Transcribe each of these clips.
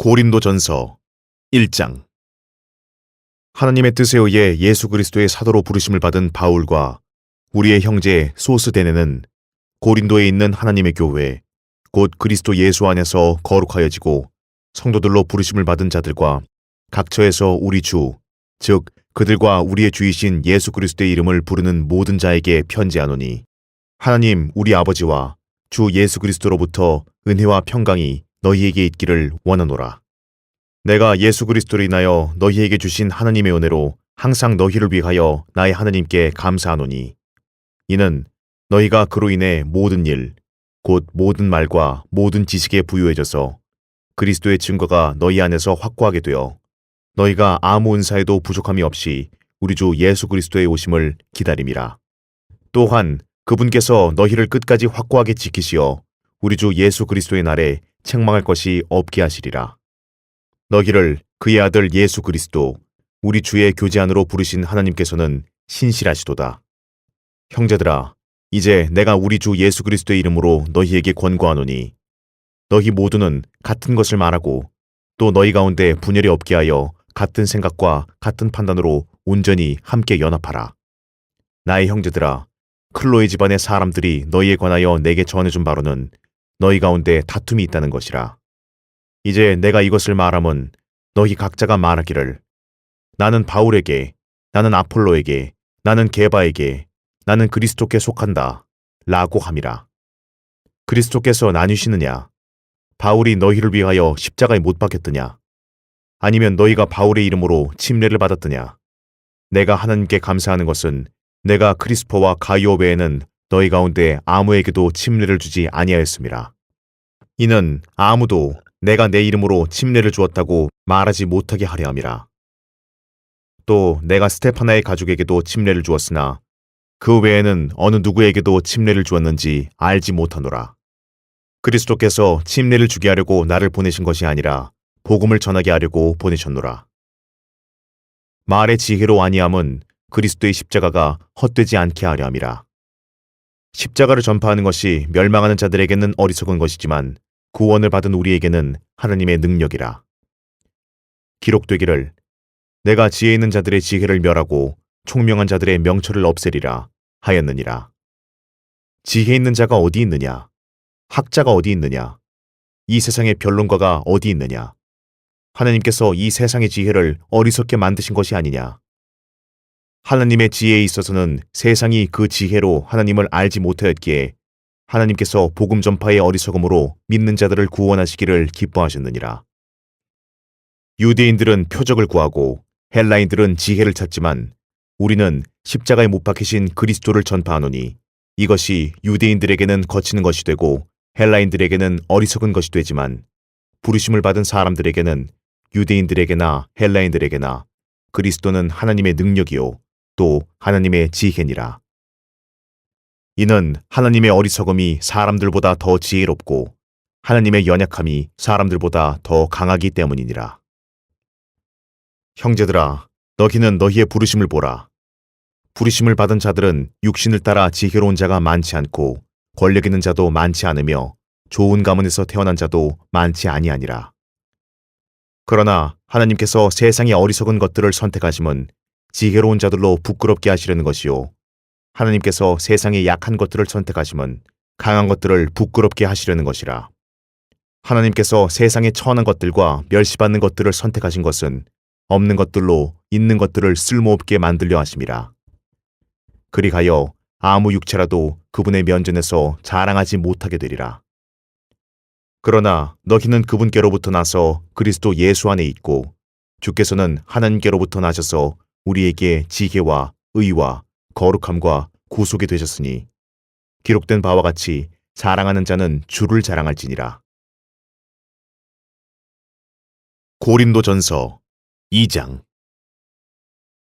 고린도전서 1장. 하나님의 뜻에 의해 예수 그리스도의 사도로 부르심을 받은 바울과 우리의 형제 소스데네는 고린도에 있는 하나님의 교회 곧 그리스도 예수 안에서 거룩하여지고 성도들로 부르심을 받은 자들과 각처에서 우리 주 즉 그들과 우리의 주이신 예수 그리스도의 이름을 부르는 모든 자에게 편지하노니 하나님 우리 아버지와 주 예수 그리스도로부터 은혜와 평강이 너희에게 있기를 원하노라. 내가 예수 그리스도로 인하여 너희에게 주신 하나님의 은혜로 항상 너희를 위하여 나의 하나님께 감사하노니 이는 너희가 그로 인해 모든 일 곧 모든 말과 모든 지식에 부유해져서 그리스도의 증거가 너희 안에서 확고하게 되어 너희가 아무 은사에도 부족함이 없이 우리 주 예수 그리스도의 오심을 기다림이라. 또한 그분께서 너희를 끝까지 확고하게 지키시어 우리 주 예수 그리스도의 날에 책망할 것이 없게 하시리라. 너희를 그의 아들 예수 그리스도 우리 주의 교제 안으로 부르신 하나님께서는 신실하시도다. 형제들아, 이제 내가 우리 주 예수 그리스도의 이름으로 너희에게 권고하노니 너희 모두는 같은 것을 말하고 또 너희 가운데 분열이 없게 하여 같은 생각과 같은 판단으로 온전히 함께 연합하라. 나의 형제들아, 클로에 집안의 사람들이 너희에 관하여 내게 전해준 바로는 너희 가운데 다툼이 있다는 것이라. 이제 내가 이것을 말함은 너희 각자가 말하기를 나는 바울에게, 나는 아폴로에게, 나는 게바에게, 나는 그리스도께 속한다 라고 함이라. 그리스도께서 나뉘시느냐? 바울이 너희를 위하여 십자가에 못 박혔더냐? 아니면 너희가 바울의 이름으로 침례를 받았더냐? 내가 하나님께 감사하는 것은 내가 크리스포와 가이오 외에는 너희 가운데 아무에게도 침례를 주지 아니하였음이라. 이는 아무도 내가 내 이름으로 침례를 주었다고 말하지 못하게 하려 함이라. 또 내가 스테파나의 가족에게도 침례를 주었으나 그 외에는 어느 누구에게도 침례를 주었는지 알지 못하노라. 그리스도께서 침례를 주게 하려고 나를 보내신 것이 아니라 복음을 전하게 하려고 보내셨노라. 말의 지혜로 아니함은 그리스도의 십자가가 헛되지 않게 하려 함이라. 십자가를 전파하는 것이 멸망하는 자들에게는 어리석은 것이지만 구원을 받은 우리에게는 하나님의 능력이라. 기록되기를 내가 지혜 있는 자들의 지혜를 멸하고 총명한 자들의 명철을 없애리라 하였느니라. 지혜 있는 자가 어디 있느냐? 학자가 어디 있느냐? 이 세상의 변론가가 어디 있느냐? 하나님께서 이 세상의 지혜를 어리석게 만드신 것이 아니냐? 하나님의 지혜에 있어서는 세상이 그 지혜로 하나님을 알지 못하였기에 하나님께서 복음 전파의 어리석음으로 믿는 자들을 구원하시기를 기뻐하셨느니라. 유대인들은 표적을 구하고 헬라인들은 지혜를 찾지만 우리는 십자가에 못 박히신 그리스도를 전파하노니 이것이 유대인들에게는 거치는 것이 되고 헬라인들에게는 어리석은 것이 되지만 부르심을 받은 사람들에게는 유대인들에게나 헬라인들에게나 그리스도는 하나님의 능력이요 또 하나님의 지혜니라. 이는 하나님의 어리석음이 사람들보다 더 지혜롭고 하나님의 연약함이 사람들보다 더 강하기 때문이니라. 형제들아, 너희는 너희의 부르심을 보라. 부르심을 받은 자들은 육신을 따라 지혜로운 자가 많지 않고 권력 있는 자도 많지 않으며 좋은 가문에서 태어난 자도 많지 아니하니라. 그러나 하나님께서 세상의 어리석은 것들을 선택하심은 지혜로운 자들로 부끄럽게 하시려는 것이요 하나님께서 세상의 약한 것들을 선택하심은 강한 것들을 부끄럽게 하시려는 것이라. 하나님께서 세상의 천한 것들과 멸시받는 것들을 선택하신 것은 없는 것들로 있는 것들을 쓸모없게 만들려 하심이라. 그리하여 아무 육체라도 그분의 면전에서 자랑하지 못하게 되리라. 그러나 너희는 그분께로부터 나서 그리스도 예수 안에 있고 주께서는 하나님께로부터 나셔서 우리에게 지혜와 의와 거룩함과 구속이 되셨으니 기록된 바와 같이 자랑하는 자는 주를 자랑할지니라. 고린도전서 2장.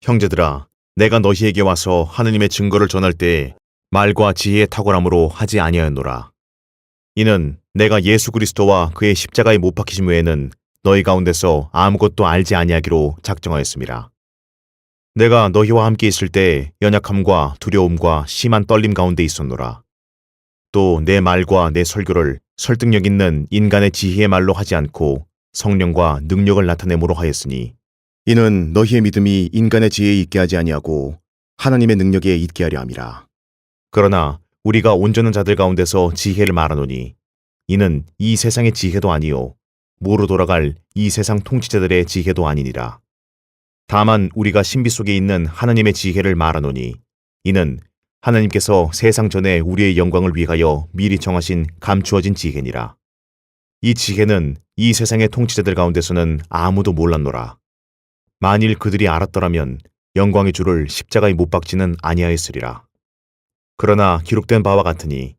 형제들아, 내가 너희에게 와서 하나님의 증거를 전할 때 말과 지혜의 탁월함으로 하지 아니하였노라. 이는 내가 예수 그리스도와 그의 십자가에 못 박히심 외에는 너희 가운데서 아무것도 알지 아니하기로 작정하였음이라. 내가 너희와 함께 있을 때 연약함과 두려움과 심한 떨림 가운데 있었노라. 또 내 말과 내 설교를 설득력 있는 인간의 지혜의 말로 하지 않고 성령과 능력을 나타내므로 하였으니 이는 너희의 믿음이 인간의 지혜에 있게 하지 아니하고 하나님의 능력에 있게 하려 함이라. 그러나 우리가 온전한 자들 가운데서 지혜를 말하노니 이는 이 세상의 지혜도 아니요 무로 돌아갈 이 세상 통치자들의 지혜도 아니니라. 다만 우리가 신비 속에 있는 하나님의 지혜를 말하노니 이는 하나님께서 세상 전에 우리의 영광을 위하여 미리 정하신 감추어진 지혜니라. 이 지혜는 이 세상의 통치자들 가운데서는 아무도 몰랐노라. 만일 그들이 알았더라면 영광의 주를 십자가에 못 박지는 아니하였으리라. 그러나 기록된 바와 같으니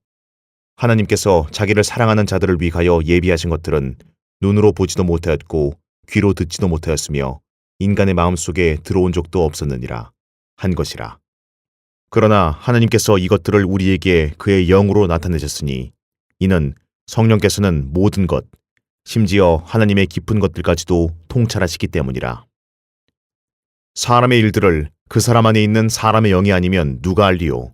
하나님께서 자기를 사랑하는 자들을 위하여 예비하신 것들은 눈으로 보지도 못하였고 귀로 듣지도 못하였으며 인간의 마음속에 들어온 적도 없었느니라 한 것이라. 그러나 하나님께서 이것들을 우리에게 그의 영으로 나타내셨으니 이는 성령께서는 모든 것, 심지어 하나님의 깊은 것들까지도 통찰하시기 때문이라. 사람의 일들을 그 사람 안에 있는 사람의 영이 아니면 누가 알리요?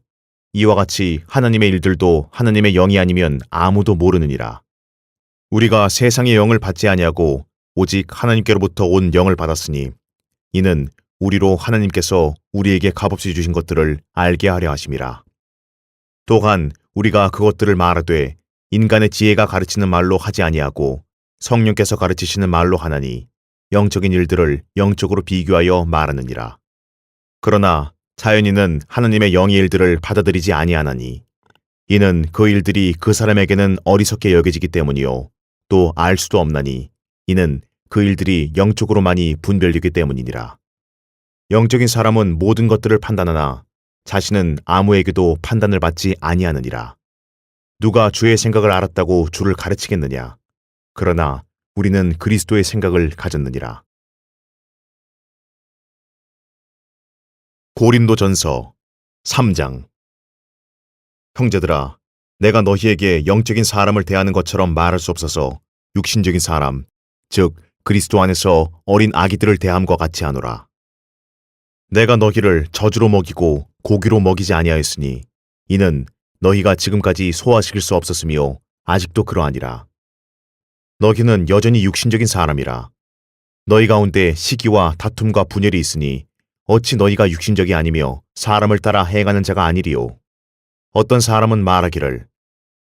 이와 같이 하나님의 일들도 하나님의 영이 아니면 아무도 모르느니라. 우리가 세상의 영을 받지 아니하고 오직 하나님께로부터 온 영을 받았으니 이는 우리로 하나님께서 우리에게 값없이 주신 것들을 알게 하려 하심이라. 또한 우리가 그것들을 말하되 인간의 지혜가 가르치는 말로 하지 아니하고 성령께서 가르치시는 말로 하나니 영적인 일들을 영적으로 비교하여 말하느니라. 그러나 자연인은 하나님의 영의 일들을 받아들이지 아니하나니 이는 그 일들이 그 사람에게는 어리석게 여겨지기 때문이요 또 알 수도 없나니 이는 그 일들이 영적으로만이 분별되기 때문이니라. 영적인 사람은 모든 것들을 판단하나 자신은 아무에게도 판단을 받지 아니하느니라. 누가 주의 생각을 알았다고 주를 가르치겠느냐? 그러나 우리는 그리스도의 생각을 가졌느니라. 고린도전서 3장. 형제들아, 내가 너희에게 영적인 사람을 대하는 것처럼 말할 수 없어서 육신적인 사람, 즉 그리스도 안에서 어린 아기들을 대함과 같이 하노라. 내가 너희를 저주로 먹이고 고기로 먹이지 아니하였으니 이는 너희가 지금까지 소화시킬 수 없었으며 아직도 그러하니라. 너희는 여전히 육신적인 사람이라. 너희 가운데 시기와 다툼과 분열이 있으니 어찌 너희가 육신적이 아니며 사람을 따라 행하는 자가 아니리요. 어떤 사람은 말하기를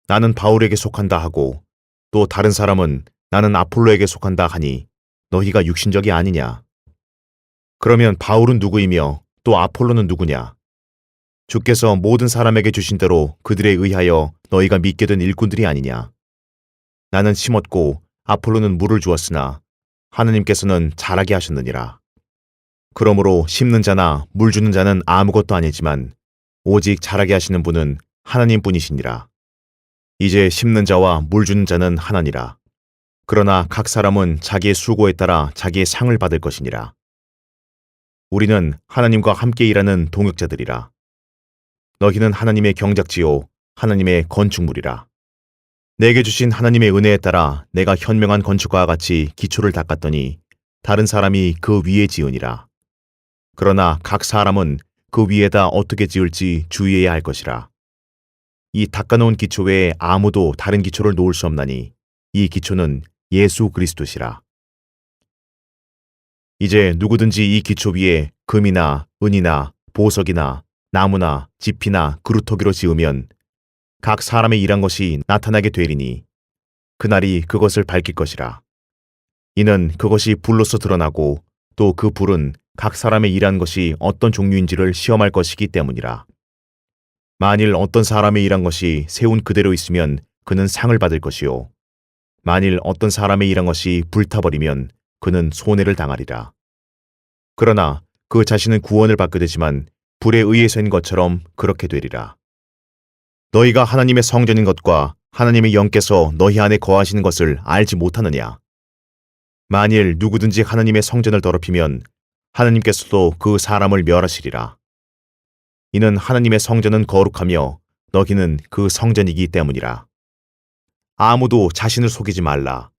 나는 바울에게 속한다 하고 또 다른 사람은 나는 아폴로에게 속한다 하니 너희가 육신적이 아니냐? 그러면 바울은 누구이며 또 아폴로는 누구냐? 주께서 모든 사람에게 주신 대로 그들에 의하여 너희가 믿게 된 일꾼들이 아니냐? 나는 심었고 아폴로는 물을 주었으나 하나님께서는 자라게 하셨느니라. 그러므로 심는 자나 물 주는 자는 아무것도 아니지만 오직 자라게 하시는 분은 하나님뿐이시니라. 이제 심는 자와 물 주는 자는 하나니라. 그러나 각 사람은 자기의 수고에 따라 자기의 상을 받을 것이니라. 우리는 하나님과 함께 일하는 동역자들이라. 너희는 하나님의 경작지요 하나님의 건축물이라. 내게 주신 하나님의 은혜에 따라 내가 현명한 건축가와 같이 기초를 닦았더니 다른 사람이 그 위에 지으니라. 그러나 각 사람은 그 위에다 어떻게 지을지 주의해야 할 것이라. 이 닦아놓은 기초 외에 아무도 다른 기초를 놓을 수 없나니 이 기초는 예수 그리스도시라. 이제 누구든지 이 기초 위에 금이나 은이나 보석이나 나무나 지피나 그루터기로 지으면 각 사람의 일한 것이 나타나게 되리니 그날이 그것을 밝힐 것이라. 이는 그것이 불로서 드러나고 또 그 불은 각 사람의 일한 것이 어떤 종류인지를 시험할 것이기 때문이라. 만일 어떤 사람의 일한 것이 세운 그대로 있으면 그는 상을 받을 것이요. 만일 어떤 사람의 일한 것이 불타버리면 그는 손해를 당하리라. 그러나 그 자신은 구원을 받게 되지만 불에 의해서인 것처럼 그렇게 되리라. 너희가 하나님의 성전인 것과 하나님의 영께서 너희 안에 거하시는 것을 알지 못하느냐? 만일 누구든지 하나님의 성전을 더럽히면 하나님께서도 그 사람을 멸하시리라. 이는 하나님의 성전은 거룩하며 너희는 그 성전이기 때문이라. 아무도 자신을 속이지 말라.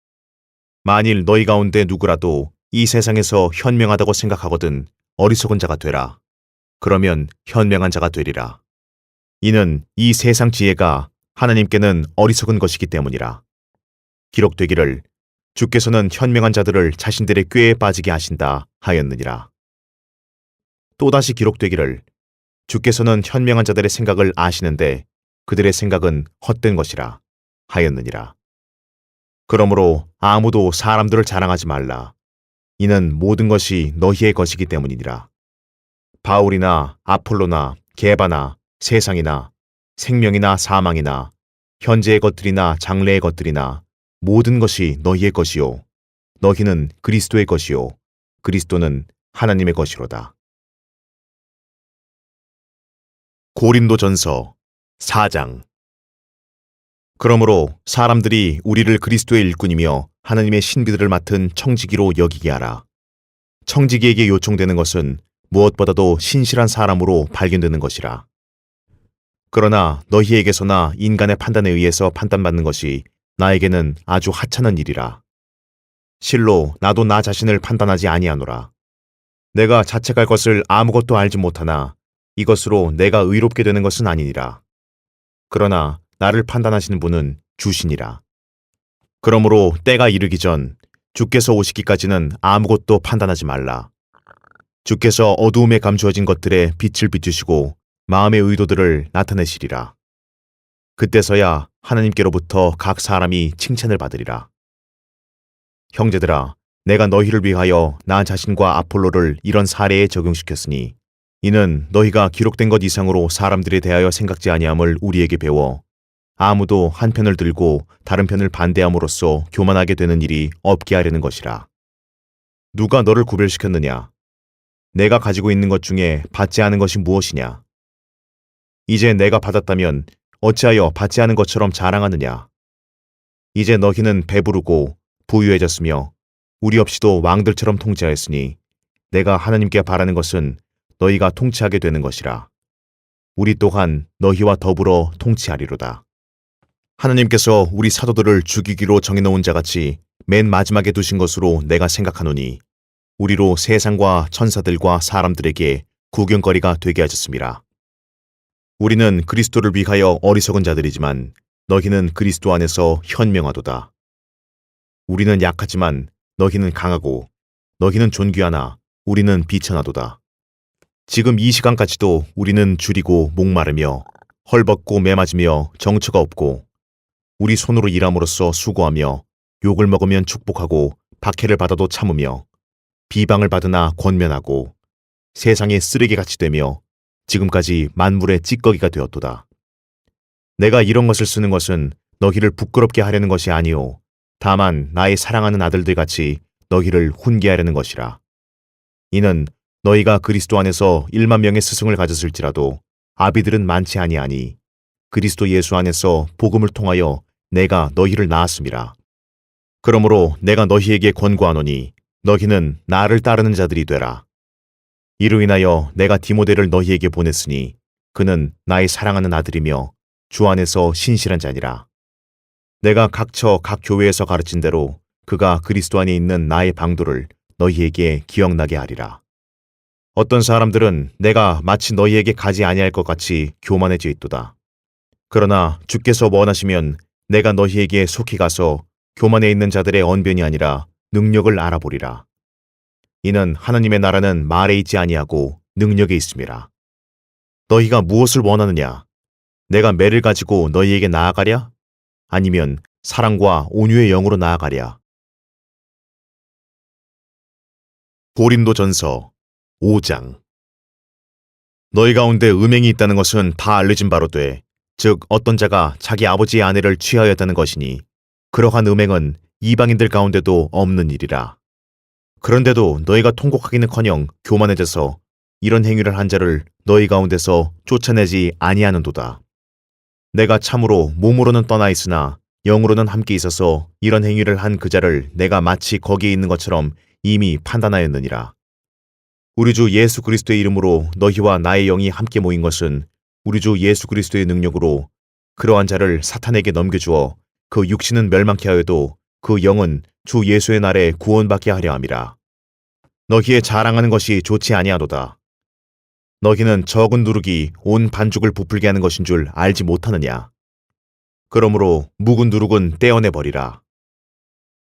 만일 너희 가운데 누구라도 이 세상에서 현명하다고 생각하거든 어리석은 자가 되라. 그러면 현명한 자가 되리라. 이는 이 세상 지혜가 하나님께는 어리석은 것이기 때문이라. 기록되기를 주께서는 현명한 자들을 자신들의 꾀에 빠지게 하신다 하였느니라. 또다시 기록되기를 주께서는 현명한 자들의 생각을 아시는데 그들의 생각은 헛된 것이라 하였느니라. 그러므로 아무도 사람들을 자랑하지 말라. 이는 모든 것이 너희의 것이기 때문이니라. 바울이나 아폴로나 게바나 세상이나 생명이나 사망이나 현재의 것들이나 장래의 것들이나 모든 것이 너희의 것이요 너희는 그리스도의 것이요 그리스도는 하나님의 것이로다. 고린도전서 4장. 그러므로 사람들이 우리를 그리스도의 일꾼이며 하나님의 신비들을 맡은 청지기로 여기게 하라. 청지기에게 요청되는 것은 무엇보다도 신실한 사람으로 발견되는 것이라. 그러나 너희에게서나 인간의 판단에 의해서 판단받는 것이 나에게는 아주 하찮은 일이라. 실로 나도 나 자신을 판단하지 아니하노라. 내가 자책할 것을 아무것도 알지 못하나 이것으로 내가 의롭게 되는 것은 아니니라. 그러나 나를 판단하시는 분은 주시니라. 그러므로 때가 이르기 전 주께서 오시기까지는 아무것도 판단하지 말라. 주께서 어두움에 감추어진 것들에 빛을 비추시고 마음의 의도들을 나타내시리라. 그때서야 하나님께로부터 각 사람이 칭찬을 받으리라. 형제들아, 내가 너희를 위하여 나 자신과 아폴로를 이런 사례에 적용시켰으니 이는 너희가 기록된 것 이상으로 사람들에 대하여 생각지 아니함을 우리에게 배워 아무도 한 편을 들고 다른 편을 반대함으로써 교만하게 되는 일이 없게 하려는 것이라. 누가 너를 구별시켰느냐? 내가 가지고 있는 것 중에 받지 않은 것이 무엇이냐? 이제 내가 받았다면 어찌하여 받지 않은 것처럼 자랑하느냐? 이제 너희는 배부르고 부유해졌으며 우리 없이도 왕들처럼 통치하였으니 내가 하나님께 바라는 것은 너희가 통치하게 되는 것이라. 우리 또한 너희와 더불어 통치하리로다. 하나님께서 우리 사도들을 죽이기로 정해놓은 자같이 맨 마지막에 두신 것으로 내가 생각하노니 우리로 세상과 천사들과 사람들에게 구경거리가 되게 하셨습니다. 우리는 그리스도를 위하여 어리석은 자들이지만 너희는 그리스도 안에서 현명하도다. 우리는 약하지만 너희는 강하고 너희는 존귀하나 우리는 비천하도다. 지금 이 시간까지도 우리는 줄이고 목마르며 헐벗고 매맞으며 정처가 없고 우리 손으로 일함으로써 수고하며 욕을 먹으면 축복하고 박해를 받아도 참으며 비방을 받으나 권면하고 세상에 쓰레기같이 되며 지금까지 만물의 찌꺼기가 되었도다. 내가 이런 것을 쓰는 것은 너희를 부끄럽게 하려는 것이 아니오 다만 나의 사랑하는 아들들 같이 너희를 훈계하려는 것이라. 이는 너희가 그리스도 안에서 1만 명의 스승을 가졌을지라도 아비들은 많지 아니하니 그리스도 예수 안에서 복음을 통하여 내가 너희를 낳았음이라. 그러므로 내가 너희에게 권고하노니 너희는 나를 따르는 자들이 되라. 이로 인하여 내가 디모데를 너희에게 보냈으니 그는 나의 사랑하는 아들이며 주 안에서 신실한 자니라. 내가 각처 각 교회에서 가르친 대로 그가 그리스도 안에 있는 나의 방도를 너희에게 기억나게 하리라. 어떤 사람들은 내가 마치 너희에게 가지 아니할 것 같이 교만해져 있도다. 그러나 주께서 원하시면 내가 너희에게 속히 가서 교만해 있는 자들의 언변이 아니라 능력을 알아보리라. 이는 하나님의 나라는 말에 있지 아니하고 능력에 있음이라. 너희가 무엇을 원하느냐? 내가 매를 가지고 너희에게 나아가랴? 아니면 사랑과 온유의 영으로 나아가랴? 고린도전서 5장. 너희 가운데 음행이 있다는 것은 다 알려진 바로 돼. 즉 어떤 자가 자기 아버지의 아내를 취하였다는 것이니 그러한 음행은 이방인들 가운데도 없는 일이라. 그런데도 너희가 통곡하기는커녕 교만해져서 이런 행위를 한 자를 너희 가운데서 쫓아내지 아니하는도다. 내가 참으로 몸으로는 떠나 있으나 영으로는 함께 있어서 이런 행위를 한 그 자를 내가 마치 거기에 있는 것처럼 이미 판단하였느니라. 우리 주 예수 그리스도의 이름으로 너희와 나의 영이 함께 모인 것은 우리 주 예수 그리스도의 능력으로 그러한 자를 사탄에게 넘겨주어 그 육신은 멸망케 하여도 그 영은 주 예수의 날에 구원받게 하려 함이라. 너희의 자랑하는 것이 좋지 아니하도다. 너희는 적은 누룩이 온 반죽을 부풀게 하는 것인 줄 알지 못하느냐. 그러므로 묵은 누룩은 떼어내 버리라.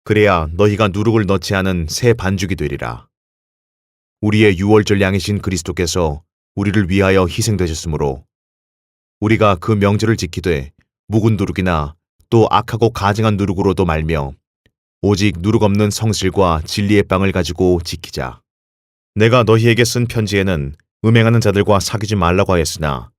그래야 너희가 누룩을 넣지 않은 새 반죽이 되리라. 우리의 유월절 양이신 그리스도께서 우리를 위하여 희생되셨으므로 우리가 그 명절을 지키되 묵은 누룩이나 또 악하고 가증한 누룩으로도 말며 오직 누룩 없는 성실과 진리의 빵을 가지고 지키자. 내가 너희에게 쓴 편지에는 음행하는 자들과 사귀지 말라고 하였으나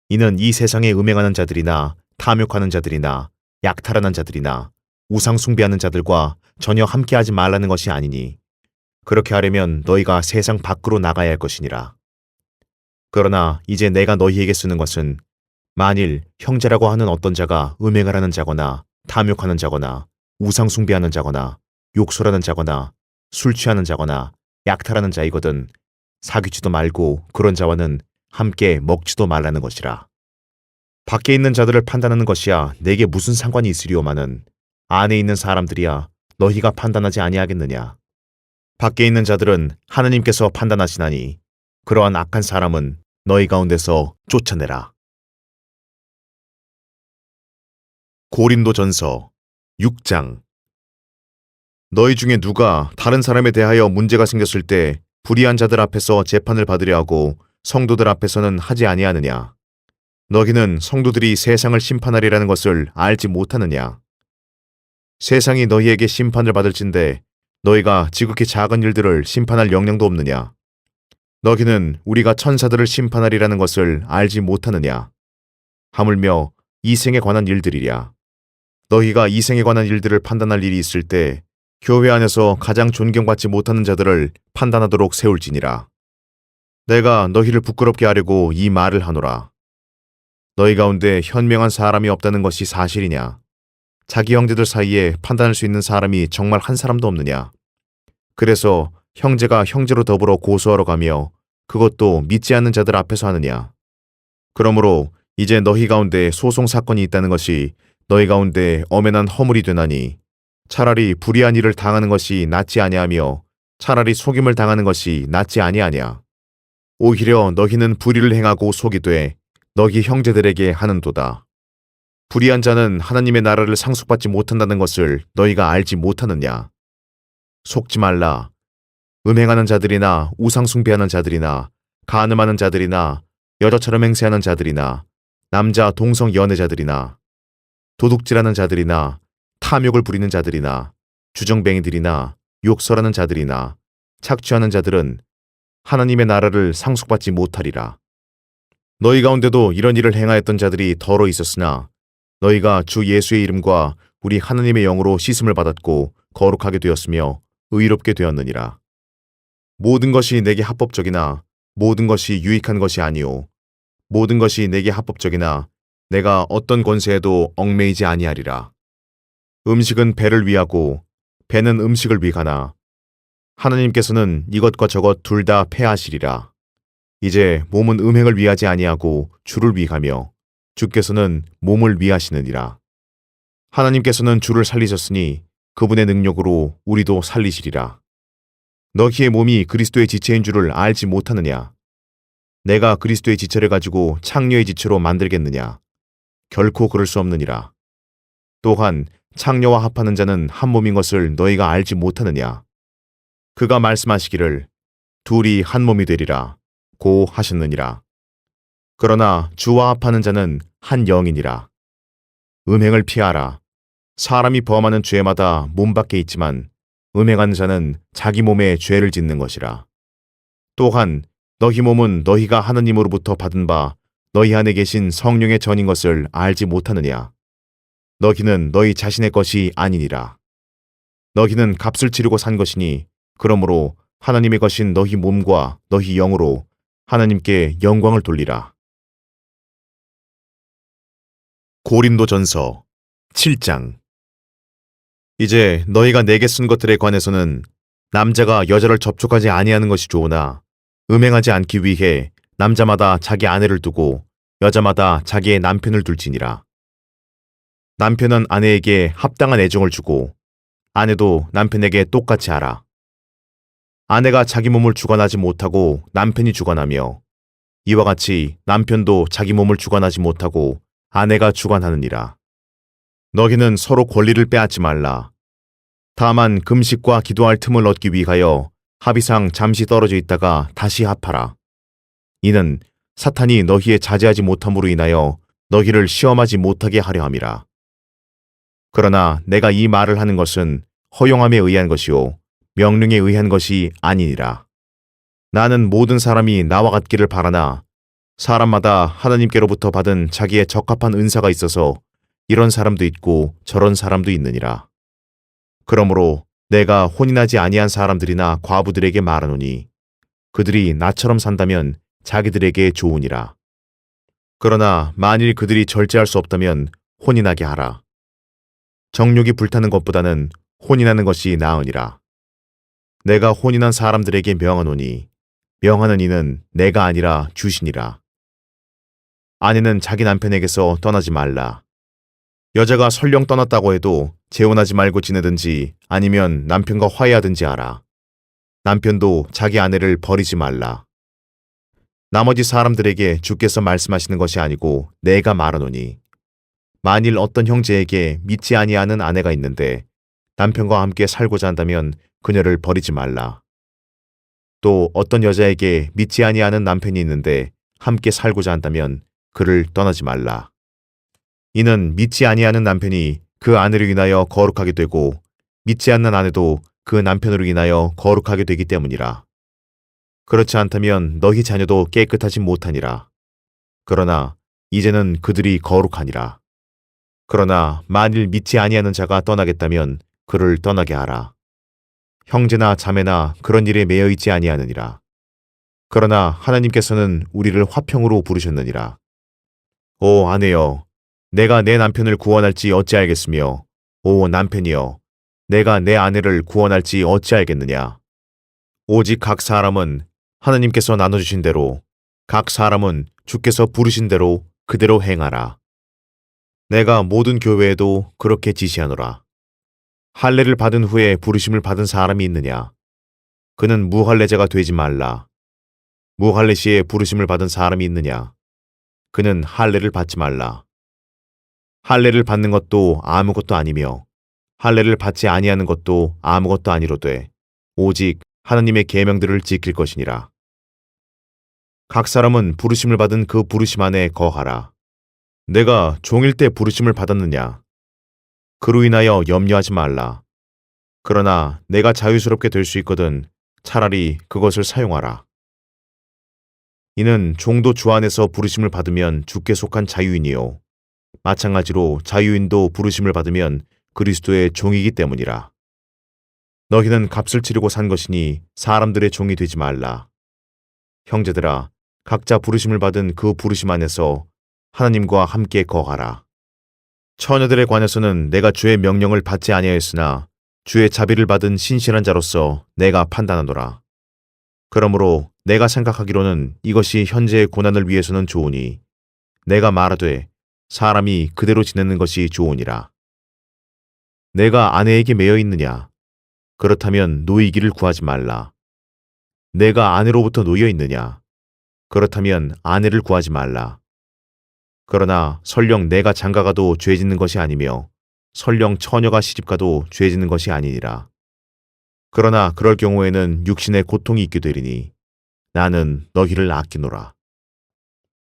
이는 이 세상에 음행하는 자들이나 탐욕하는 자들이나 약탈하는 자들이나 우상 숭배하는 자들과 전혀 함께하지 말라는 것이 아니니 그렇게 하려면 너희가 세상 밖으로 나가야 할 것이니라. 그러나 이제 내가 너희에게 쓰는 것은 만일 형제라고 하는 어떤 자가 음행을 하는 자거나 탐욕하는 자거나 우상 숭배하는 자거나 욕설하는 자거나 술 취하는 자거나 약탈하는 자이거든 사귀지도 말고 그런 자와는 함께 먹지도 말라는 것이라. 밖에 있는 자들을 판단하는 것이야 내게 무슨 상관이 있으리오마는 안에 있는 사람들이야 너희가 판단하지 아니하겠느냐. 밖에 있는 자들은 하느님께서 판단하시나니 그러한 악한 사람은 너희 가운데서 쫓아내라. 고린도전서 6장. 너희 중에 누가 다른 사람에 대하여 문제가 생겼을 때 불의한 자들 앞에서 재판을 받으려 하고 성도들 앞에서는 하지 아니하느냐. 너희는 성도들이 세상을 심판하리라는 것을 알지 못하느냐. 세상이 너희에게 심판을 받을진대 너희가 지극히 작은 일들을 심판할 역량도 없느냐. 너희는 우리가 천사들을 심판하리라는 것을 알지 못하느냐. 하물며 이생에 관한 일들이랴. 너희가 이생에 관한 일들을 판단할 일이 있을 때 교회 안에서 가장 존경받지 못하는 자들을 판단하도록 세울지니라. 내가 너희를 부끄럽게 하려고 이 말을 하노라. 너희 가운데 현명한 사람이 없다는 것이 사실이냐? 자기 형제들 사이에 판단할 수 있는 사람이 정말 한 사람도 없느냐? 그래서 형제가 형제로 더불어 고소하러 가며 그것도 믿지 않는 자들 앞에서 하느냐? 그러므로 이제 너희 가운데 소송 사건이 있다는 것이 너희 가운데 엄연한 허물이 되나니 차라리 불의한 일을 당하는 것이 낫지 아니하며 차라리 속임을 당하는 것이 낫지 아니하냐. 오히려 너희는 불의를 행하고 속이되 너희 형제들에게 하는도다. 불의한 자는 하나님의 나라를 상속받지 못한다는 것을 너희가 알지 못하느냐. 속지 말라. 음행하는 자들이나 우상 숭배하는 자들이나 간음하는 자들이나 여자처럼 행세하는 자들이나 남자 동성 연애자들이나 도둑질하는 자들이나 탐욕을 부리는 자들이나 주정뱅이들이나 욕설하는 자들이나 착취하는 자들은 하나님의 나라를 상속받지 못하리라. 너희 가운데도 이런 일을 행하였던 자들이 더러 있었으나 너희가 주 예수의 이름과 우리 하나님의 영으로 씻음을 받았고 거룩하게 되었으며 의롭게 되었느니라. 모든 것이 내게 합법적이나 모든 것이 유익한 것이 아니오. 모든 것이 내게 합법적이나 내가 어떤 권세에도 얽매이지 아니하리라. 음식은 배를 위하고 배는 음식을 위하나 하나님께서는 이것과 저것 둘 다 패하시리라. 이제 몸은 음행을 위하지 아니하고 주를 위하며 주께서는 몸을 위하시느니라. 하나님께서는 주를 살리셨으니 그분의 능력으로 우리도 살리시리라. 너희의 몸이 그리스도의 지체인 줄을 알지 못하느냐? 내가 그리스도의 지체를 가지고 창녀의 지체로 만들겠느냐? 결코 그럴 수 없느니라. 또한 창녀와 합하는 자는 한 몸인 것을 너희가 알지 못하느냐? 그가 말씀하시기를 둘이 한 몸이 되리라 고 하셨느니라. 그러나 주와 합하는 자는 한 영이니라. 음행을 피하라. 사람이 범하는 죄마다 몸 밖에 있지만 음행하는 자는 자기 몸에 죄를 짓는 것이라. 또한 너희 몸은 너희가 하느님으로부터 받은 바 너희 안에 계신 성령의 전인 것을 알지 못하느냐. 너희는 너희 자신의 것이 아니니라. 너희는 값을 치르고 산 것이니 그러므로 하나님의 것인 너희 몸과 너희 영으로 하나님께 영광을 돌리라. 고린도전서 7장. 이제 너희가 내게 쓴 것들에 관해서는 남자가 여자를 접촉하지 아니하는 것이 좋으나 음행하지 않기 위해 남자마다 자기 아내를 두고 여자마다 자기의 남편을 둘지니라. 남편은 아내에게 합당한 애정을 주고 아내도 남편에게 똑같이 하라. 아내가 자기 몸을 주관하지 못하고 남편이 주관하며 이와 같이 남편도 자기 몸을 주관하지 못하고 아내가 주관하느니라. 너희는 서로 권리를 빼앗지 말라. 다만 금식과 기도할 틈을 얻기 위하여 합의상 잠시 떨어져 있다가 다시 합하라. 이는 사탄이 너희의 자제하지 못함으로 인하여 너희를 시험하지 못하게 하려 함이라. 그러나 내가 이 말을 하는 것은 허용함에 의한 것이요 명령에 의한 것이 아니니라. 나는 모든 사람이 나와 같기를 바라나 사람마다 하나님께로부터 받은 자기의 적합한 은사가 있어서 이런 사람도 있고 저런 사람도 있느니라. 그러므로 내가 혼인하지 아니한 사람들이나 과부들에게 말하노니 그들이 나처럼 산다면 자기들에게 좋으니라. 그러나 만일 그들이 절제할 수 없다면 혼인하게 하라. 정욕이 불타는 것보다는 혼인하는 것이 나으니라. 내가 혼인한 사람들에게 명하노니 명하는 이는 내가 아니라 주시니라. 아내는 자기 남편에게서 떠나지 말라. 여자가 설령 떠났다고 해도 재혼하지 말고 지내든지 아니면 남편과 화해하든지 하라. 남편도 자기 아내를 버리지 말라. 나머지 사람들에게 주께서 말씀하시는 것이 아니고 내가 말하노니 만일 어떤 형제에게 믿지 아니하는 아내가 있는데 남편과 함께 살고자 한다면 그녀를 버리지 말라. 또 어떤 여자에게 믿지 아니하는 남편이 있는데 함께 살고자 한다면 그를 떠나지 말라. 이는 믿지 아니하는 남편이 그 아내로 인하여 거룩하게 되고 믿지 않는 아내도 그 남편으로 인하여 거룩하게 되기 때문이라. 그렇지 않다면 너희 자녀도 깨끗하지 못하니라. 그러나 이제는 그들이 거룩하니라. 그러나 만일 믿지 아니하는 자가 떠나겠다면 그를 떠나게 하라. 형제나 자매나 그런 일에 매여 있지 아니하느니라. 그러나 하나님께서는 우리를 화평으로 부르셨느니라. 오 아내여, 내가 내 남편을 구원할지 어찌 알겠으며, 오 남편이여, 내가 내 아내를 구원할지 어찌 알겠느냐. 오직 각 사람은 하나님께서 나눠주신 대로, 각 사람은 주께서 부르신 대로 그대로 행하라. 내가 모든 교회에도 그렇게 지시하노라. 할례를 받은 후에 부르심을 받은 사람이 있느냐? 그는 무할례자가 되지 말라. 무할례 시에 부르심을 받은 사람이 있느냐? 그는 할례를 받지 말라. 할례를 받는 것도 아무것도 아니며 할례를 받지 아니하는 것도 아무것도 아니로되 오직 하나님의 계명들을 지킬 것이니라. 각 사람은 부르심을 받은 그 부르심 안에 거하라. 내가 종일 때 부르심을 받았느냐? 그로 인하여 염려하지 말라. 그러나 내가 자유스럽게 될 수 있거든 차라리 그것을 사용하라. 이는 종도 주 안에서 부르심을 받으면 주께 속한 자유인이요 마찬가지로 자유인도 부르심을 받으면 그리스도의 종이기 때문이라. 너희는 값을 치르고 산 것이니 사람들의 종이 되지 말라. 형제들아, 각자 부르심을 받은 그 부르심 안에서 하나님과 함께 거하라. 처녀들에 관해서는 내가 주의 명령을 받지 아니하였으나 주의 자비를 받은 신실한 자로서 내가 판단하노라. 그러므로 내가 생각하기로는 이것이 현재의 고난을 위해서는 좋으니 내가 말하되 사람이 그대로 지내는 것이 좋으니라. 내가 아내에게 매여 있느냐? 그렇다면 노이기를 구하지 말라. 내가 아내로부터 놓여 있느냐? 그렇다면 아내를 구하지 말라. 그러나 설령 내가 장가가도 죄 짓는 것이 아니며 설령 처녀가 시집가도 죄 짓는 것이 아니니라. 그러나 그럴 경우에는 육신의 고통이 있게 되리니 나는 너희를 아끼노라.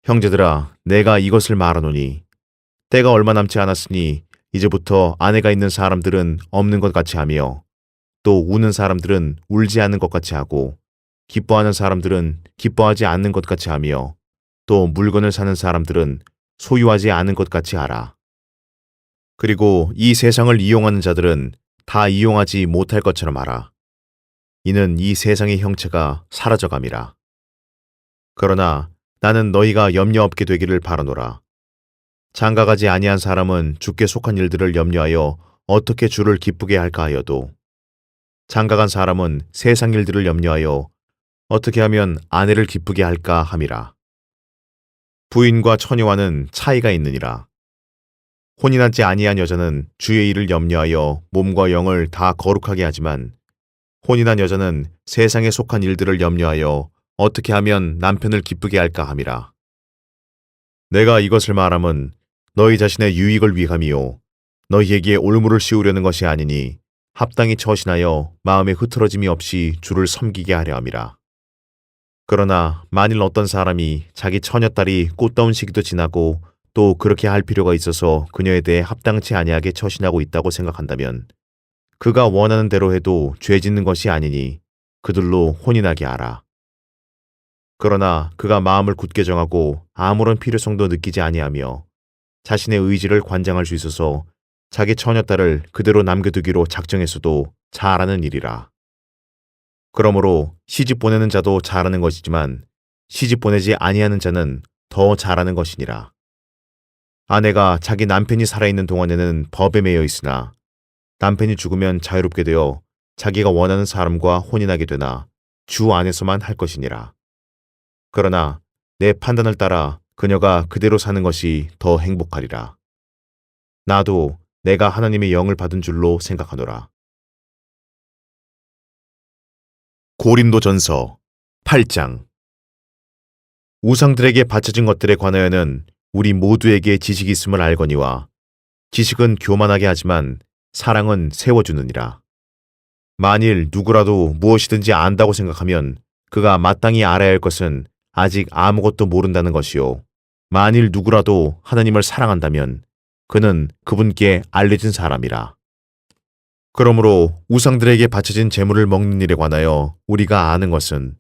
형제들아, 내가 이것을 말하노니 때가 얼마 남지 않았으니 이제부터 아내가 있는 사람들은 없는 것 같이 하며 또 우는 사람들은 울지 않는 것 같이 하고 기뻐하는 사람들은 기뻐하지 않는 것 같이 하며 또 물건을 사는 사람들은 소유하지 않은 것 같이 하라. 그리고 이 세상을 이용하는 자들은 다 이용하지 못할 것처럼 하라. 이는 이 세상의 형체가 사라져감이라. 그러나 나는 너희가 염려 없게 되기를 바라노라. 장가가지 아니한 사람은 주께 속한 일들을 염려하여 어떻게 주를 기쁘게 할까 하여도 장가간 사람은 세상 일들을 염려하여 어떻게 하면 아내를 기쁘게 할까 함이라. 부인과 처녀와는 차이가 있느니라. 혼인하지 아니한 여자는 주의 일을 염려하여 몸과 영을 다 거룩하게 하지만 혼인한 여자는 세상에 속한 일들을 염려하여 어떻게 하면 남편을 기쁘게 할까 함이라. 내가 이것을 말함은 너희 자신의 유익을 위함이요 너희에게 올무를 씌우려는 것이 아니니 합당히 처신하여 마음에 흐트러짐이 없이 주를 섬기게 하려 함이라. 그러나 만일 어떤 사람이 자기 처녀딸이 꽃다운 시기도 지나고 또 그렇게 할 필요가 있어서 그녀에 대해 합당치 아니하게 처신하고 있다고 생각한다면 그가 원하는 대로 해도 죄 짓는 것이 아니니 그들로 혼인하게 하라. 그러나 그가 마음을 굳게 정하고 아무런 필요성도 느끼지 아니하며 자신의 의지를 관장할 수 있어서 자기 처녀딸을 그대로 남겨두기로 작정했어도 잘하는 일이라. 그러므로 시집 보내는 자도 잘하는 것이지만 시집 보내지 아니하는 자는 더 잘하는 것이니라. 아내가 자기 남편이 살아있는 동안에는 법에 매여 있으나 남편이 죽으면 자유롭게 되어 자기가 원하는 사람과 혼인하게 되나 주 안에서만 할 것이니라. 그러나 내 판단을 따라 그녀가 그대로 사는 것이 더 행복하리라. 나도 내가 하나님의 영을 받은 줄로 생각하노라. 고린도전서 8장. 우상들에게 바쳐진 것들에 관하여는 우리 모두에게 지식이 있음을 알거니와 지식은 교만하게 하지만 사랑은 세워주느니라. 만일 누구라도 무엇이든지 안다고 생각하면 그가 마땅히 알아야 할 것은 아직 아무것도 모른다는 것이요. 만일 누구라도 하나님을 사랑한다면 그는 그분께 알려진 사람이라. 그러므로 우상들에게 바쳐진 제물을 먹는 일에 관하여 우리가 아는 것은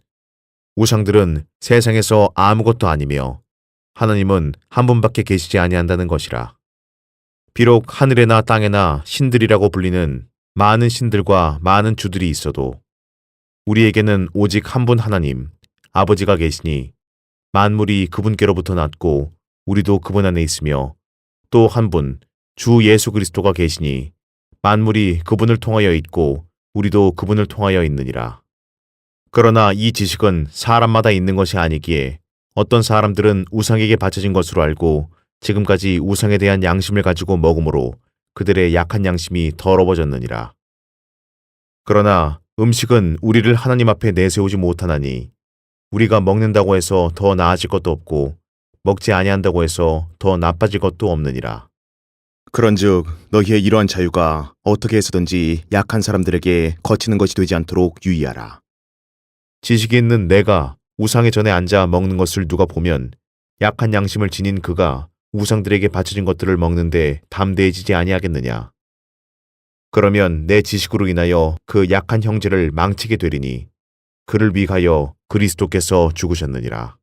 우상들은 세상에서 아무것도 아니며 하나님은 한 분밖에 계시지 아니한다는 것이라. 비록 하늘에나 땅에나 신들이라고 불리는 많은 신들과 많은 주들이 있어도 우리에게는 오직 한 분 하나님, 아버지가 계시니 만물이 그분께로부터 났고 우리도 그분 안에 있으며 또 한 분, 주 예수 그리스도가 계시니 만물이 그분을 통하여 있고 우리도 그분을 통하여 있느니라. 그러나 이 지식은 사람마다 있는 것이 아니기에 어떤 사람들은 우상에게 바쳐진 것으로 알고 지금까지 우상에 대한 양심을 가지고 먹음으로 그들의 약한 양심이 더러워졌느니라. 그러나 음식은 우리를 하나님 앞에 내세우지 못하나니 우리가 먹는다고 해서 더 나아질 것도 없고 먹지 아니한다고 해서 더 나빠질 것도 없느니라. 그런즉 너희의 이러한 자유가 어떻게 해서든지 약한 사람들에게 거치는 것이 되지 않도록 유의하라. 지식이 있는 내가 우상의 전에 앉아 먹는 것을 누가 보면 약한 양심을 지닌 그가 우상들에게 바쳐진 것들을 먹는데 담대해지지 아니하겠느냐. 그러면 내 지식으로 인하여 그 약한 형제를 망치게 되리니 그를 위하여 그리스도께서 죽으셨느니라.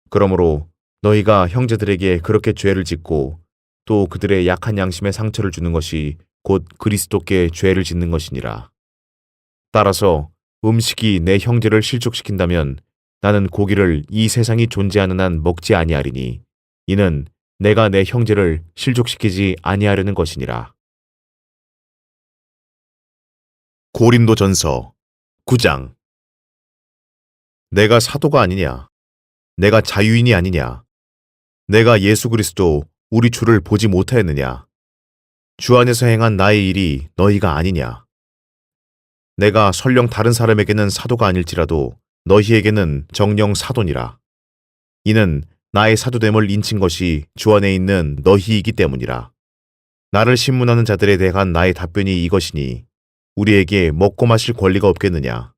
그러므로 너희가 형제들에게 그렇게 죄를 짓고 또 그들의 약한 양심에 상처를 주는 것이 곧 그리스도께 죄를 짓는 것이니라. 따라서 음식이 내 형제를 실족시킨다면 나는 고기를 이 세상이 존재하는 한 먹지 아니하리니 이는 내가 내 형제를 실족시키지 아니하려는 것이니라. 고린도전서 9장. 내가 사도가 아니냐? 내가 자유인이 아니냐? 내가 예수 그리스도 우리 주를 보지 못하였느냐? 주 안에서 행한 나의 일이 너희가 아니냐? 내가 설령 다른 사람에게는 사도가 아닐지라도 너희에게는 정녕 사도니라. 이는 나의 사도됨을 인친 것이 주 안에 있는 너희이기 때문이라. 나를 신문하는 자들에 대한 나의 답변이 이것이니 우리에게 먹고 마실 권리가 없겠느냐?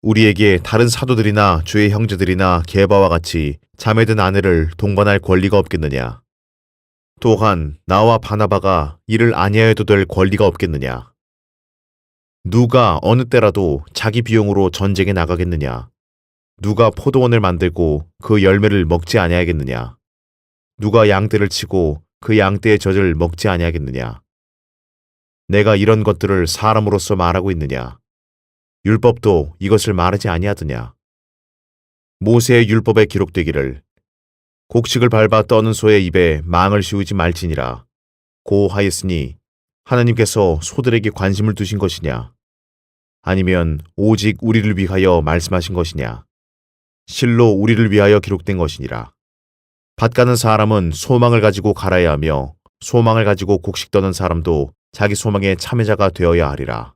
우리에게 다른 사도들이나 주의 형제들이나 게바와 같이 자매든 아내를 동반할 권리가 없겠느냐? 또한 나와 바나바가 이를 아니하여도 될 권리가 없겠느냐? 누가 어느 때라도 자기 비용으로 전쟁에 나가겠느냐? 누가 포도원을 만들고 그 열매를 먹지 아니하겠느냐? 누가 양떼를 치고 그 양떼의 젖을 먹지 아니하겠느냐? 내가 이런 것들을 사람으로서 말하고 있느냐? 율법도 이것을 말하지 아니하더냐? 모세의 율법에 기록되기를 곡식을 밟아 떠는 소의 입에 망을 씌우지 말지니라 고 하였으니 하나님께서 소들에게 관심을 두신 것이냐? 아니면 오직 우리를 위하여 말씀하신 것이냐? 실로 우리를 위하여 기록된 것이니라. 밭 가는 사람은 소망을 가지고 갈아야 하며 소망을 가지고 곡식 떠는 사람도 자기 소망의 참여자가 되어야 하리라.